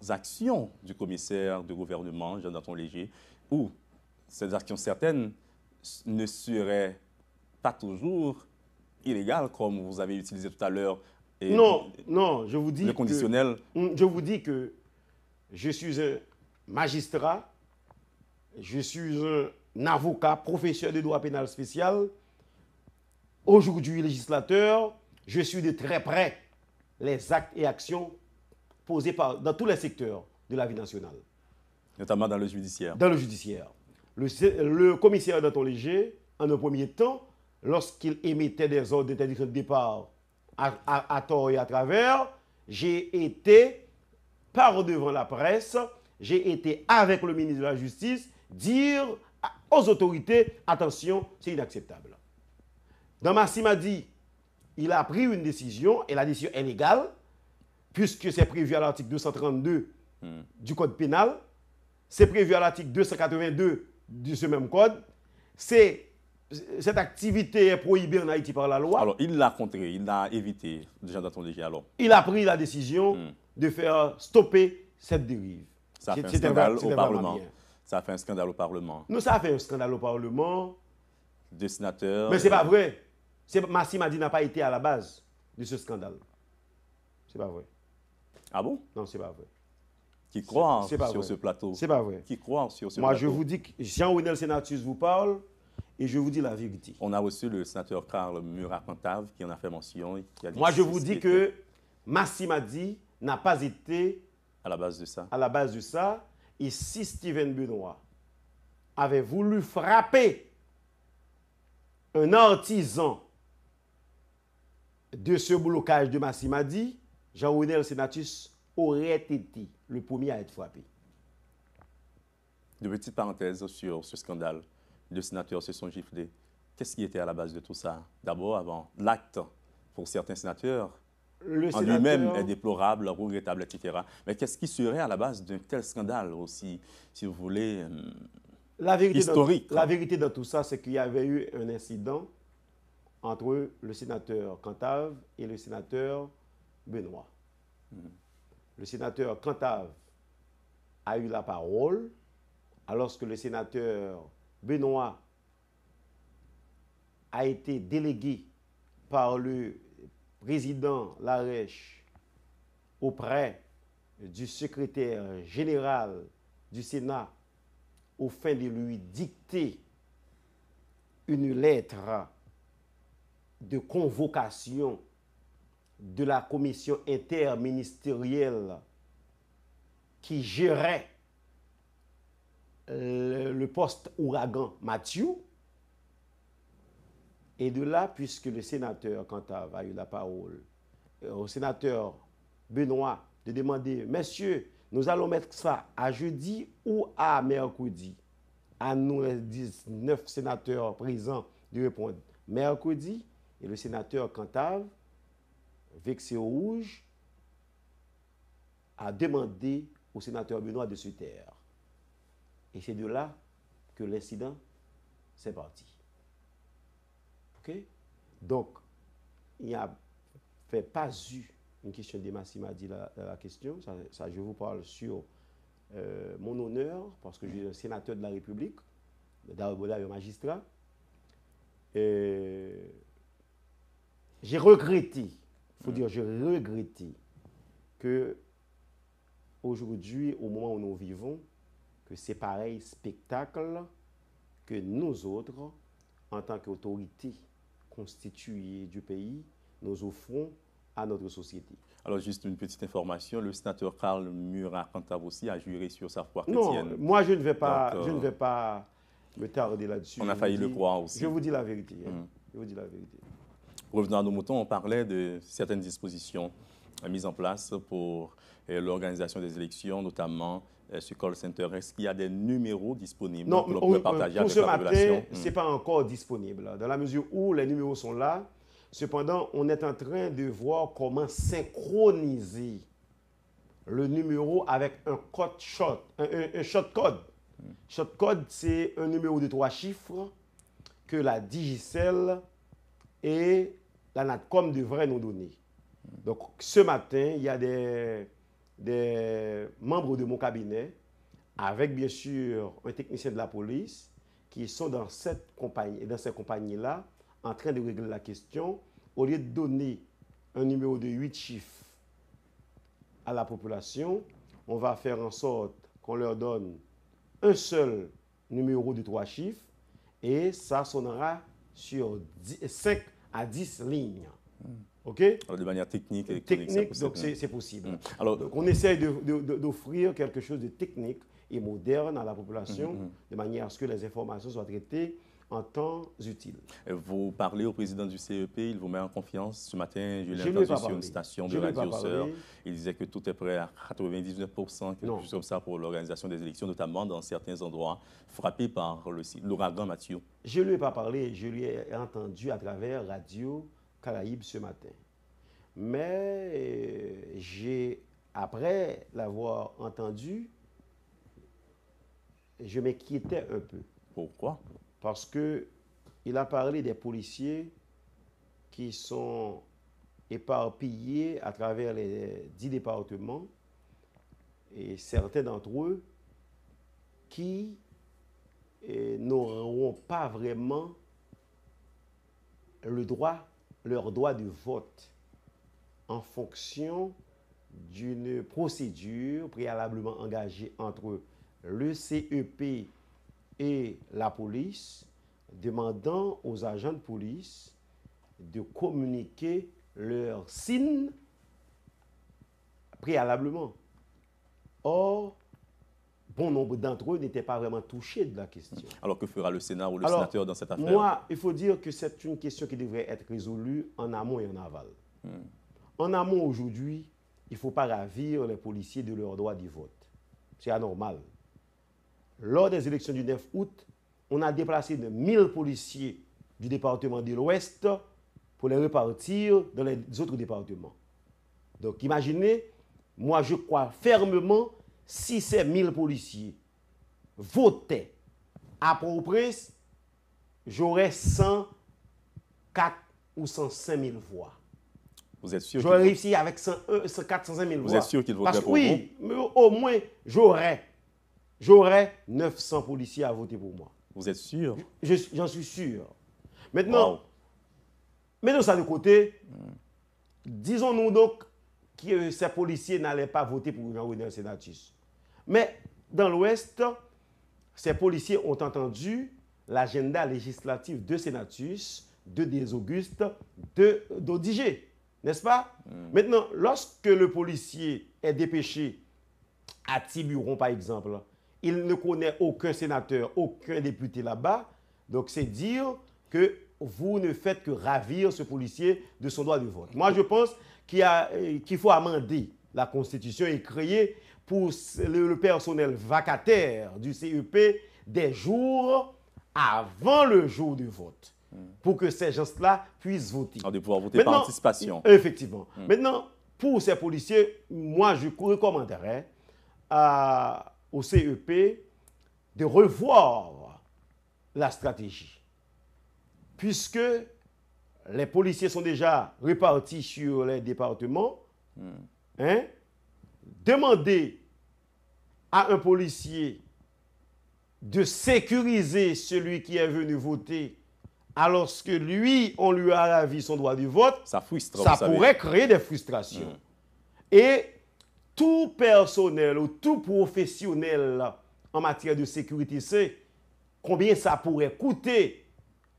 actions du commissaire de gouvernement, Jean-Danton Léger, ou ces actions certaines ne seraient pas toujours illégales, comme vous avez utilisé tout à l'heure Et non, je vous dis le conditionnel. Je vous dis que je suis un magistrat, je suis un avocat, professeur de droit pénal spécial, aujourd'hui législateur, je suis de très près les actes et actions posés dans tous les secteurs de la vie nationale. Notamment dans le judiciaire. Dans le judiciaire. Le commissaire Danton Léger, en un premier temps, lorsqu'il émettait des ordres d'interdiction de départ à tort et à travers, j'ai été par devant la presse, j'ai été avec le ministre de la Justice dire aux autorités, attention, c'est inacceptable. Dans Massimadi, il a pris une décision, et la décision est légale, puisque c'est prévu à l'article 232 du Code pénal, c'est prévu à l'article 282 de ce même code. Cette activité est prohibée en Haïti par la loi. Alors, il l'a contré, il l'a évité, Jean Danton Léger, alors. Il a pris la décision de faire stopper cette dérive. Ça a fait un scandale au Parlement. Ça a fait un scandale au Parlement. Non, ça a fait un scandale au Parlement. Deux sénateurs. Mais ce n'est pas vrai. Massimadi n'a pas été à la base de ce scandale. C'est pas vrai. Ah bon? Non, c'est pas vrai. Qui croit sur vrai. ce plateau? C'est pas vrai. Qui croit sur ce plateau? Moi, je vous dis que Jean-Renel Sénatus vous parle et je vous dis la vérité. On a reçu le sénateur Karl Murat-Cantave qui en a fait mention. Qui a dit moi, je vous dis que Massimadi n'a pas été à la base de ça. À la base de ça. Et si Steven Benoît avait voulu frapper un artisan de ce blocage de Massimadi, Jean-Renel Sénatus aurait été le premier à être frappé. De petites parenthèses sur ce scandale. Les sénateurs se sont giflés. Qu'est-ce qui était à la base de tout ça? D'abord, avant l'acte, pour certains sénateurs, en lui-même est déplorable, regrettable, etc. Mais qu'est-ce qui serait à la base d'un tel scandale aussi, si vous voulez, historique? La vérité dans tout ça, c'est qu'il y avait eu un incident entre le sénateur Cantave et le sénateur Benoît. Le sénateur Cantave a eu la parole alors que le sénateur Benoît a été délégué par le président Larèche auprès du secrétaire général du Sénat au fin de lui dicter une lettre de convocation de la commission interministérielle qui gérait le poste ouragan Mathieu. Et de là, puisque le sénateur Cantave a eu la parole, au sénateur Benoît de demander, messieurs, nous allons mettre ça à jeudi ou à mercredi. À nous, les 19 sénateurs présents, de répondre mercredi. Et le sénateur Cantave, vexé au rouge, a demandé au sénateur Benoît de se taire. Et c'est de là que l'incident s'est parti. OK? Donc, il n'y a pas eu une question de Massimadi la question. Ça, je vous parle sur mon honneur, parce que je suis un sénateur de la République, d'abord magistrat. J'ai regretté, il faut dire, j'ai regretté que aujourd'hui, au moment où nous vivons, que c'est pareil spectacle que nous autres, en tant qu'autorité constituée du pays, nous offrons à notre société. Alors, juste une petite information, le sénateur Karl Murat-Cantave aussi a juré sur sa foi chrétienne. Non, moi je ne vais pas, je ne vais pas me tarder là-dessus. On a failli le croire aussi. Je vous dis la vérité. Je vous dis la vérité. Revenons à nos moutons, on parlait de certaines dispositions mises en place pour l'organisation des élections, notamment ce call center. Est-ce qu'il y a des numéros disponibles non, que l'on peut partager avec la population? Pour ce matin, ce n'est Hmm. pas encore disponible. Dans la mesure où les numéros sont là, cependant, on est en train de voir comment synchroniser le numéro avec un code short, un short code. Short code, c'est un numéro de 3 chiffres que la Digicel et la NATCOM devraient nous donner. Donc, ce matin, il y a des membres de mon cabinet, avec bien sûr un technicien de la police, qui sont dans cette compagnie, dans ces compagnies-là, en train de régler la question. Au lieu de donner un numéro de 8 chiffres à la population, on va faire en sorte qu'on leur donne un seul numéro de 3 chiffres et ça sonnera sur 5 à 10 lignes. OK? Alors, de manière technique et électronique, Technique, donc c'est possible. Alors, donc on essaie d'offrir quelque chose de technique et moderne à la population de manière à ce que les informations soient traitées en temps utile. Vous parlez au président du CEP, il vous met en confiance. Ce matin, je l'ai Je lui ai entendu pas sur une parlé. station Je de lui ai pas Radio Sœur. parlé. Il disait que tout est prêt à 99%, quelque Non. chose comme ça, pour l'organisation des élections, notamment dans certains endroits frappés par l'ouragan Mathieu. Je ne lui ai pas parlé, je lui ai entendu à travers Radio Caraïbes ce matin. Mais après l'avoir entendu, je m'inquiétais un peu. Pourquoi? Parce qu'il a parlé des policiers qui sont éparpillés à travers les 10 départements et certains d'entre eux qui n'auront pas vraiment leur droit de vote en fonction d'une procédure préalablement engagée entre le CEP et la police, demandant aux agents de police de communiquer leurs signes préalablement. Or, bon nombre d'entre eux n'étaient pas vraiment touchés de la question. Alors que fera le Sénat ou le sénateur dans cette affaire? Moi, il faut dire que c'est une question qui devrait être résolue en amont et en aval. En amont, aujourd'hui, il ne faut pas ravir les policiers de leur droit de vote. C'est anormal. Lors des élections du 9 août, on a déplacé de 1000 policiers du département de l'Ouest pour les repartir dans les autres départements. Donc, imaginez, moi, je crois fermement, si ces 1000 policiers votaient à Port-au-Prince, j'aurais 104 ou 105 000 voix. Vous êtes sûr? J'aurais réussi avec 104, 105 000 voix. Vous êtes sûr qu'ils voteraient pour oui, mais au moins, j'aurais 900 policiers à voter pour moi. Vous êtes sûr? J'en suis sûr. Maintenant, mettons ça de côté. Disons-nous donc que ces policiers n'allaient pas voter pour Jean-René Senatus. Mais dans l'Ouest, ces policiers ont entendu l'agenda législatif de Senatus, de Des Augustes, d'Odigé. N'est-ce pas? Maintenant, lorsque le policier est dépêché à Tiburon, par exemple, il ne connaît aucun sénateur, aucun député là-bas. Donc, c'est dire que vous ne faites que ravir ce policier de son droit de vote. Moi, je pense qu'il faut amender la Constitution et créer pour le personnel vacataire du CEP des jours avant le jour du vote, pour que ces gens-là puissent voter. De pouvoir voter par anticipation. Effectivement. Maintenant, pour ces policiers, moi, je recommanderais au CEP de revoir la stratégie. Puisque les policiers sont déjà répartis sur les départements, demander à un policier de sécuriser celui qui est venu voter alors que lui, on lui a ravi son droit de vote, ça frustre, ça pourrait créer des frustrations. Et tout personnel ou tout professionnel en matière de sécurité sait combien ça pourrait coûter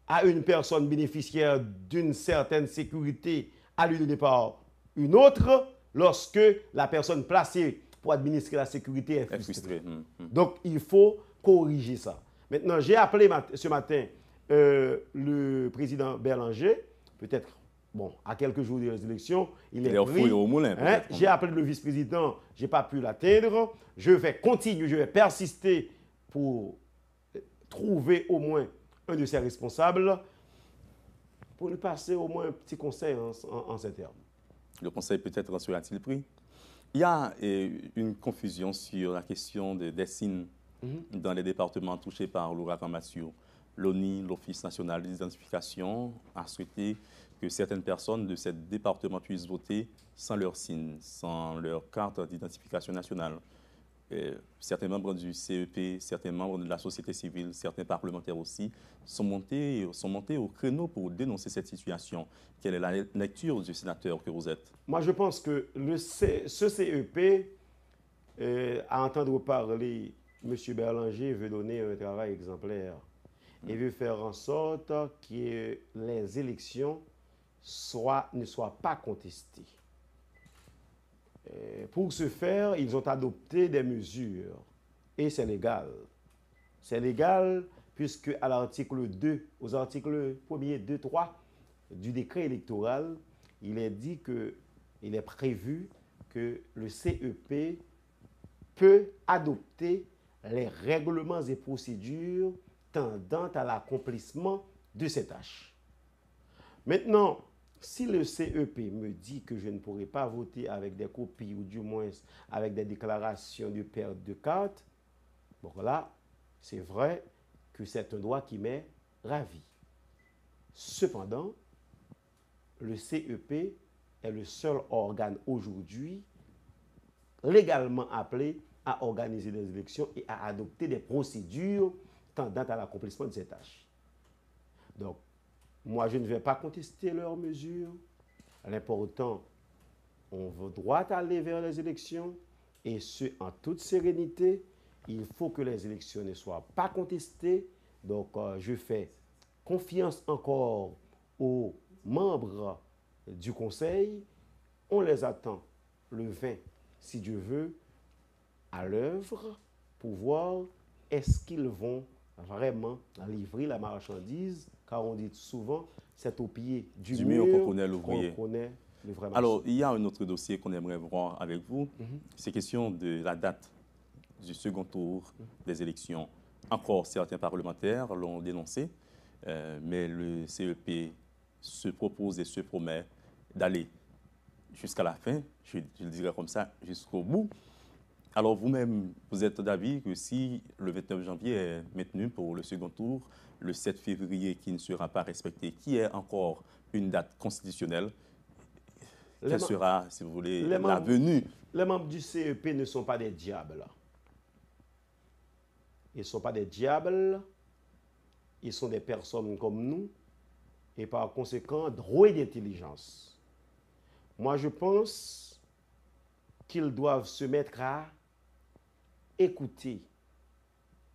à une personne bénéficiaire d'une certaine sécurité à lui donner par une autre lorsque la personne placée pour administrer la sécurité est frustrée. Donc, il faut corriger ça. Maintenant, j'ai appelé ce matin le président Berlanger, peut-être, bon, à quelques jours des élections, il est pris. Au moulin, J'ai appelé le vice-président, je n'ai pas pu l'atteindre. Je vais continuer, je vais persister pour trouver au moins un de ses responsables pour lui passer au moins un petit conseil en ces termes. Le conseil peut-être en sera-t-il pris? Il y a une confusion sur la question des signes dans les départements touchés par l'ouragan Mathieu. L'ONI, l'Office national d'identification, a souhaité que certaines personnes de ces départements puissent voter sans leur signe, sans leur carte d'identification nationale. certains membres du CEP, certains membres de la société civile, certains parlementaires aussi, sont montés au créneau pour dénoncer cette situation. Quelle est la lecture du sénateur que vous êtes? Moi, je pense que ce CEP, à entendre parler, M. Berlanger veut donner un travail exemplaire. Il veut faire en sorte que les élections ne soient pas contestées. Pour ce faire, ils ont adopté des mesures. Et c'est légal. C'est légal puisque à l'article 2, aux articles 1er, 2, 3 du décret électoral, il est dit qu'il est prévu que le CEP peut adopter les règlements et procédures tendant à l'accomplissement de ces tâches. Maintenant, si le CEP me dit que je ne pourrai pas voter avec des copies ou du moins avec des déclarations de perte de carte, bon là, c'est vrai que c'est un droit qui m'est ravi. Cependant, le CEP est le seul organe aujourd'hui légalement appelé à organiser des élections et à adopter des procédures tendant à l'accomplissement de ces tâches. Donc, moi, je ne vais pas contester leurs mesures. L'important, on doit aller vers les élections et ce, en toute sérénité. Il faut que les élections ne soient pas contestées. Donc, je fais confiance encore aux membres du Conseil. On les attend le 20, si Dieu veut, à l'œuvre pour voir est-ce qu'ils vont vraiment livrer la marchandise, car on dit souvent, c'est au pied du mur qu'on connaît l'ouvrier. Qu'on connaît le vrai marché. Alors, il y a un autre dossier qu'on aimerait voir avec vous. C'est question de la date du second tour des élections. Encore, certains parlementaires l'ont dénoncé, mais le CEP se propose et se promet d'aller jusqu'à la fin, je le dirais comme ça, jusqu'au bout. Alors vous-même, vous êtes d'avis que si le 29 janvier est maintenu pour le second tour, le 7 février qui ne sera pas respecté, qui est encore une date constitutionnelle, quelle sera, si vous voulez, la venue? Les membres du CEP ne sont pas des diables. Ils ne sont pas des diables, ils sont des personnes comme nous, et par conséquent, doués d'intelligence. Moi, je pense qu'ils doivent se mettre à écouter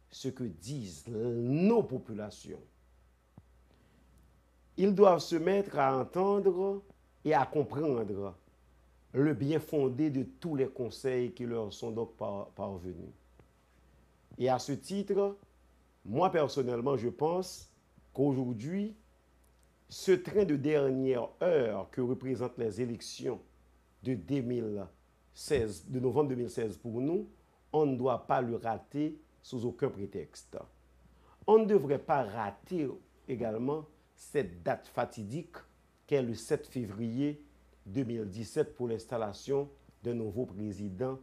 ce que disent nos populations. Ils doivent se mettre à entendre et à comprendre le bien fondé de tous les conseils qui leur sont donc parvenus. Et à ce titre, moi personnellement, je pense qu'aujourd'hui, ce train de dernière heure que représentent les élections de novembre 2016 pour nous, on ne doit pas le rater sous aucun prétexte. On ne devrait pas rater également cette date fatidique qu'est le 7 février 2017 pour l'installation d'un nouveau président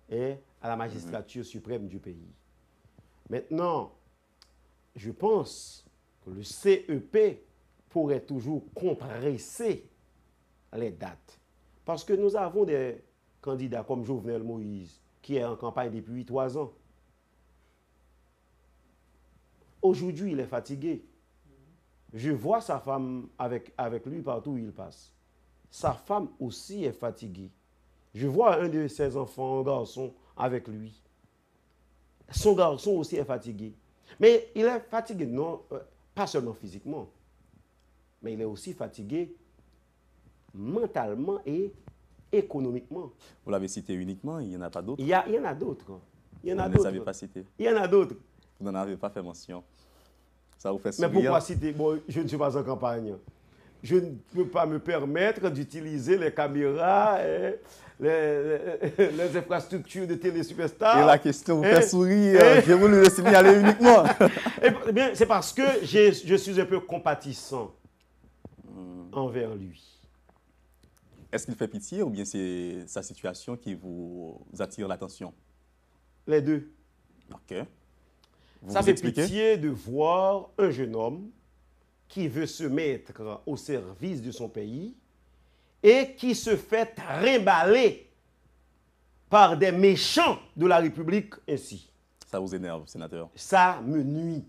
et à la magistrature suprême du pays. Maintenant, je pense que le CEP pourrait toujours compresser les dates. Parce que nous avons des candidats comme Jovenel Moïse, qui est en campagne depuis 3 ans. Aujourd'hui, il est fatigué. Je vois sa femme avec lui partout où il passe. Sa femme aussi est fatiguée. Je vois un de ses enfants, un garçon, avec lui. Son garçon aussi est fatigué. Mais il est fatigué, non, pas seulement physiquement, mais il est aussi fatigué mentalement et économiquement. Vous l'avez cité uniquement, il n'y en a pas d'autres? Il y en a d'autres. Vous ne les avez pas cités? Il y en a d'autres. Vous n'en avez pas fait mention. Ça vous fait Mais sourire? pourquoi citer? Bon, je ne suis pas en campagne. Je ne peux pas me permettre d'utiliser les caméras, et les infrastructures de Télé Superstar. Et la question vous fait sourire. Je vous le signaler uniquement. Eh bien, c'est parce que je suis un peu compatissant envers lui. Est-ce qu'il fait pitié ou bien c'est sa situation qui vous attire l'attention? Les deux. OK. Ça fait pitié de voir un jeune homme qui veut se mettre au service de son pays et qui se fait trimballer par des méchants de la République ainsi. Ça vous énerve, sénateur? Ça me nuit.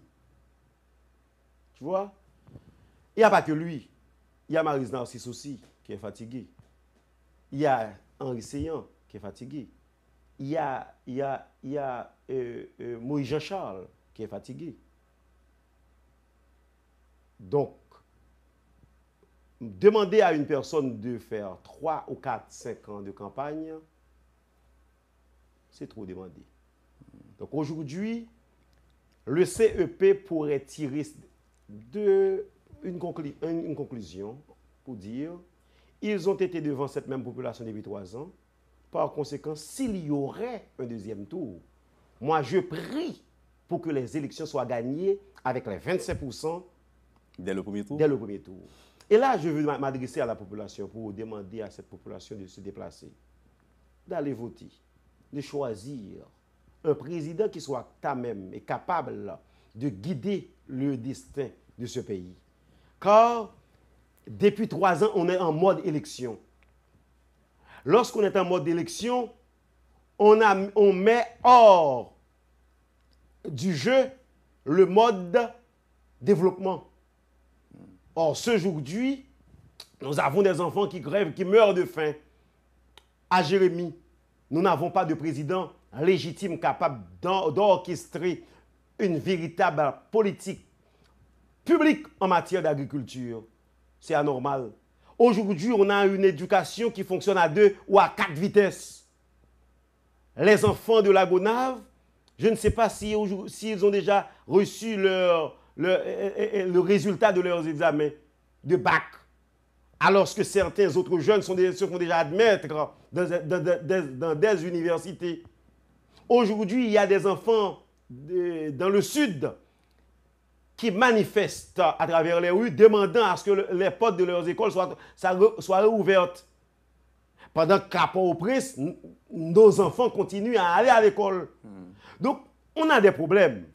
Tu vois? Il n'y a pas que lui. Il y a Maryse Narcisse aussi, qui est fatigué. Il y a Henri Seyan, qui est fatigué. Il y a Moïse Jean-Charles, qui est fatigué. Donc, demander à une personne de faire 3 ou 4, 5 ans de campagne, c'est trop demandé. Donc aujourd'hui, le CEP pourrait tirer une conclusion pour dire ils ont été devant cette même population depuis 3 ans. Par conséquent, s'il y aurait un deuxième tour, moi je prie pour que les élections soient gagnées avec les 25% dès le premier tour. Dès le premier tour. Et là, je veux m'adresser à la population pour demander à cette population de se déplacer, d'aller voter, de choisir un président qui soit à même et capable de guider le destin de ce pays. Car depuis 3 ans, on est en mode élection. Lorsqu'on est en mode élection, on met hors du jeu le mode développement. Or, aujourd'hui, nous avons des enfants qui grèvent, qui meurent de faim. À Jérémie, nous n'avons pas de président légitime capable d'orchestrer une véritable politique publique en matière d'agriculture. C'est anormal. Aujourd'hui, on a une éducation qui fonctionne à 2 ou à 4 vitesses. Les enfants de la Gonave, je ne sais pas s'ils ont déjà reçu le résultat de leurs examens de bac, alors que certains autres jeunes se font déjà admettre dans des universités. Aujourd'hui, il y a des enfants dans le sud qui manifestent à travers les rues demandant à ce que les portes de leurs écoles soient réouvertes. Pendant qu'à Port-au-Prince, nos enfants continuent à aller à l'école. Donc, on a des problèmes.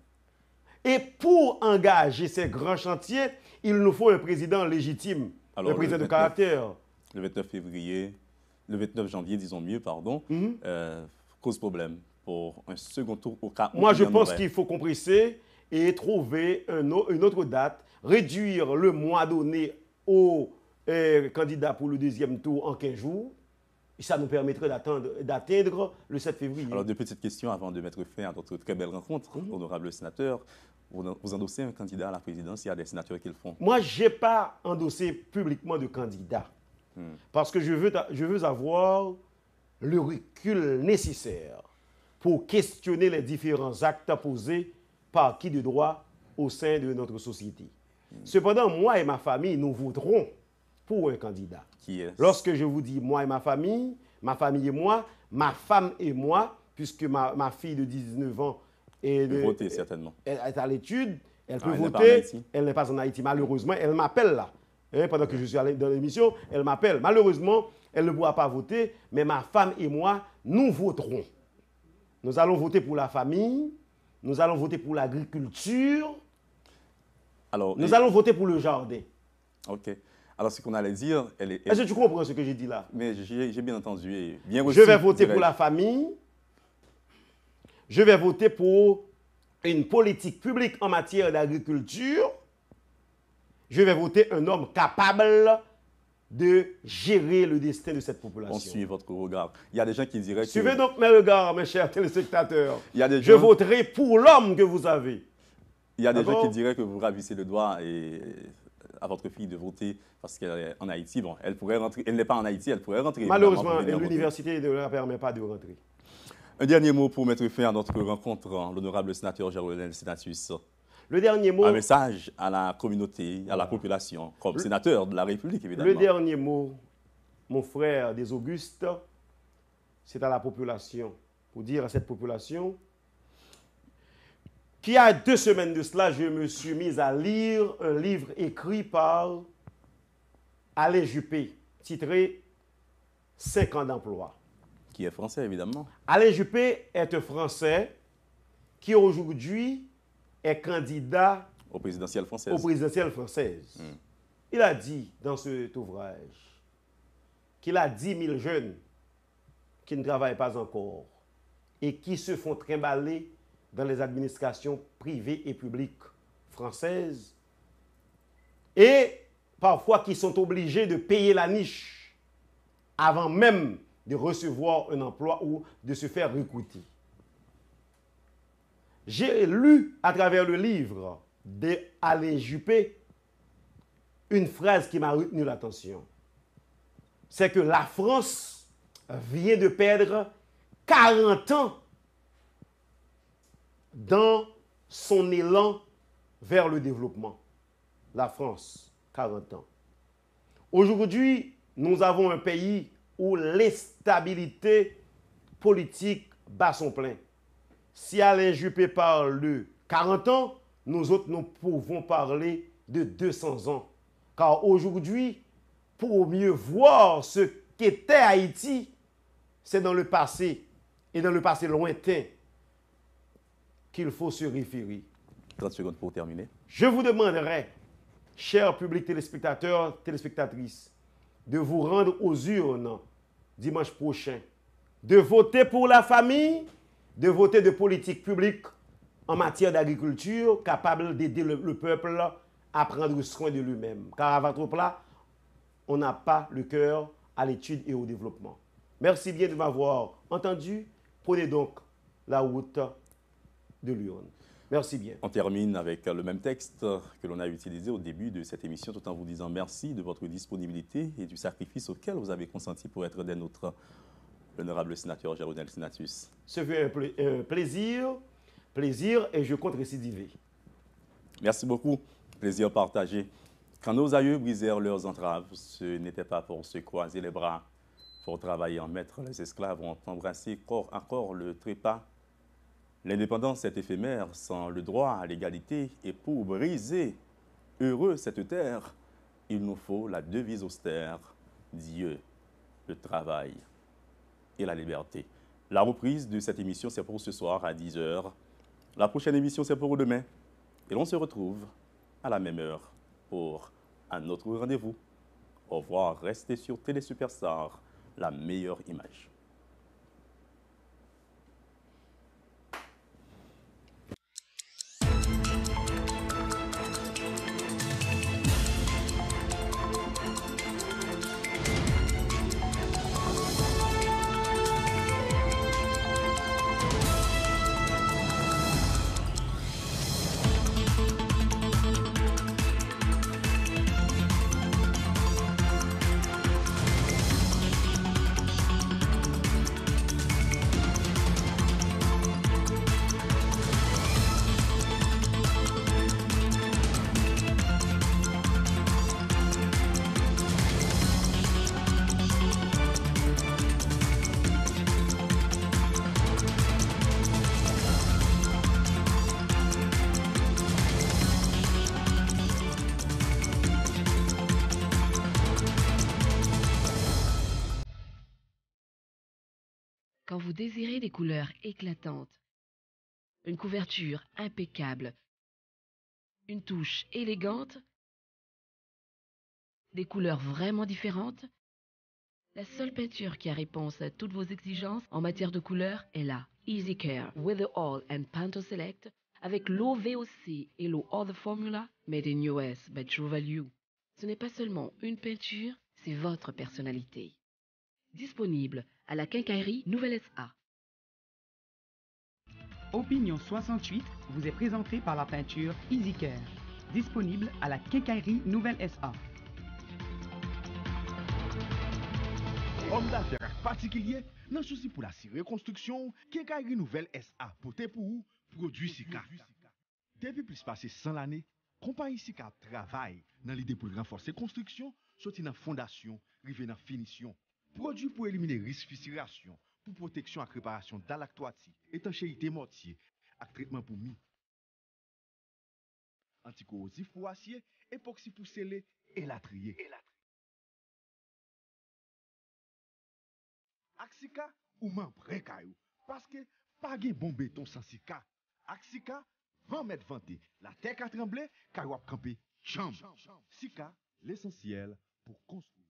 Et pour engager ces grands chantiers, il nous faut un président légitime, un président de caractère. Le 29 janvier, disons mieux, pardon, cause problème pour un second tour au cas où. Moi, je pense qu'il faut compresser et trouver une autre date, réduire le mois donné aux candidats pour le deuxième tour en 15 jours. Et ça nous permettrait d'atteindre le 7 février. Alors, deux petites questions avant de mettre fin à notre très belle rencontre, honorable sénateur. Vous endossez un candidat à la présidence, il y a des sénateurs qui le font. Moi, je n'ai pas endossé publiquement de candidat. Parce que je veux avoir le recul nécessaire pour questionner les différents actes posés par qui de droit au sein de notre société. Cependant, moi et ma famille, nous voterons pour un candidat. Qui est? Lorsque je vous dis moi et ma famille et moi, ma femme et moi, puisque ma fille de 19 ans voter, certainement. Elle est à l'étude, elle peut voter, elle n'est pas en Haïti. Malheureusement, elle m'appelle là. Pendant que je suis dans l'émission, elle m'appelle. Malheureusement, elle ne pourra pas voter, mais ma femme et moi, nous voterons. Nous allons voter pour la famille, nous allons voter pour l'agriculture, nous allons voter pour le jardin. OK. Alors, ce qu'on allait dire... Est-ce que tu comprends ce que j'ai dit là? Mais j'ai bien entendu et bien reçu. Je vais voter pour la famille. Je vais voter pour une politique publique en matière d'agriculture. Je vais voter un homme capable de gérer le destin de cette population. On suit votre regard. Il y a des gens qui diraient que... Suivez donc mes regards, mes chers téléspectateurs. Je voterai pour l'homme que vous avez. Il y a des gens qui diraient que vous ravissez le doigt à votre fille de voter parce qu'elle est en Haïti. Bon, elle pourrait rentrer. Elle n'est pas en Haïti, elle pourrait rentrer. Malheureusement, l'université ne la permet pas de rentrer. Un dernier mot pour mettre fin à notre rencontre, l'honorable sénateur Jean-Renel Sénatus. Le dernier mot... Un message à la communauté, à la population, comme sénateur de la République, évidemment. Le dernier mot, mon frère des Augustes, c'est à la population. Pour dire à cette population qu'il y a 2 semaines de cela, je me suis mis à lire un livre écrit par Alain Juppé, titré « 5 ans d'emploi ». Qui est français, évidemment. Alain Juppé est un Français qui aujourd'hui est candidat au présidentiel français. Il a dit dans cet ouvrage qu'il a 10 000 jeunes qui ne travaillent pas encore et qui se font trimballer dans les administrations privées et publiques françaises et parfois qui sont obligés de payer la niche avant même de recevoir un emploi ou de se faire recruter. J'ai lu à travers le livre d'Alain Juppé une phrase qui m'a retenu l'attention. C'est que la France vient de perdre 40 ans dans son élan vers le développement. La France, 40 ans. Aujourd'hui, nous avons un pays où l'instabilité politique bat son plein. Si Alain Juppé parle de 40 ans, nous autres, nous pouvons parler de 200 ans. Car aujourd'hui, pour mieux voir ce qu'était Haïti, c'est dans le passé, et dans le passé lointain, qu'il faut se référer. 30 secondes pour terminer. Je vous demanderai, chers publics téléspectateurs, téléspectatrices, de vous rendre aux urnes dimanche prochain, de voter pour la famille, de voter de politique publique en matière d'agriculture capable d'aider le peuple à prendre soin de lui-même. Car à votre plat, on n'a pas le cœur à l'étude et au développement. Merci bien de m'avoir entendu. Prenez donc la route de l'urne. Merci bien. On termine avec le même texte que l'on a utilisé au début de cette émission, tout en vous disant merci de votre disponibilité et du sacrifice auquel vous avez consenti pour être des nôtres, l'honorable sénateur Géronel Sinatus. Ce fut un plaisir et je compte récidiver. Merci beaucoup. Plaisir partagé. Quand nos aïeux brisèrent leurs entraves, ce n'était pas pour se croiser les bras. Pour travailler en maître, les esclaves ont embrassé corps à corps le trépas. L'indépendance est éphémère, sans le droit à l'égalité. Et pour briser, heureux cette terre, il nous faut la devise austère, Dieu, le travail et la liberté. La reprise de cette émission, c'est pour ce soir à 10 h. La prochaine émission, c'est pour demain. Et l'on se retrouve à la même heure pour un autre rendez-vous. Au revoir, restez sur Télé Superstar, la meilleure image. Quand vous désirez des couleurs éclatantes, une couverture impeccable, une touche élégante, des couleurs vraiment différentes, la seule peinture qui a réponse à toutes vos exigences en matière de couleurs est là. Easy Care, Weatherall and Panto Select, avec l'eau VOC et l'eau Other Formula, made in US by True Value. Ce n'est pas seulement une peinture, c'est votre personnalité. Disponible à la quincaillerie Nouvelle SA. Opinion 68 vous est présenté par la peinture Easy Care, disponible à la quincaillerie Nouvelle SA. Homme d'affaires particulier, nan souci pour la reconstruction, quincaillerie Nouvelle SA porté pour vous, produit Sika. Depuis plus passé 100 l'année, compagnie Sika travaille dans l'idée pour renforcer construction, sorti dans fondation, rive dans finition. Produit pour éliminer risque fissuration, pour protection et réparation d'alac toiti, étanchéité mortier, et traitement pour mi. Anticorrosif pour acier, époxy pour sceller et latrier. Axika ou membre caillou, parce que pas de bon béton sans Sika. Axika, 20 mètres vanté, la terre a tremblé, caillou a campé, chambre. Sika, l'essentiel pour construire.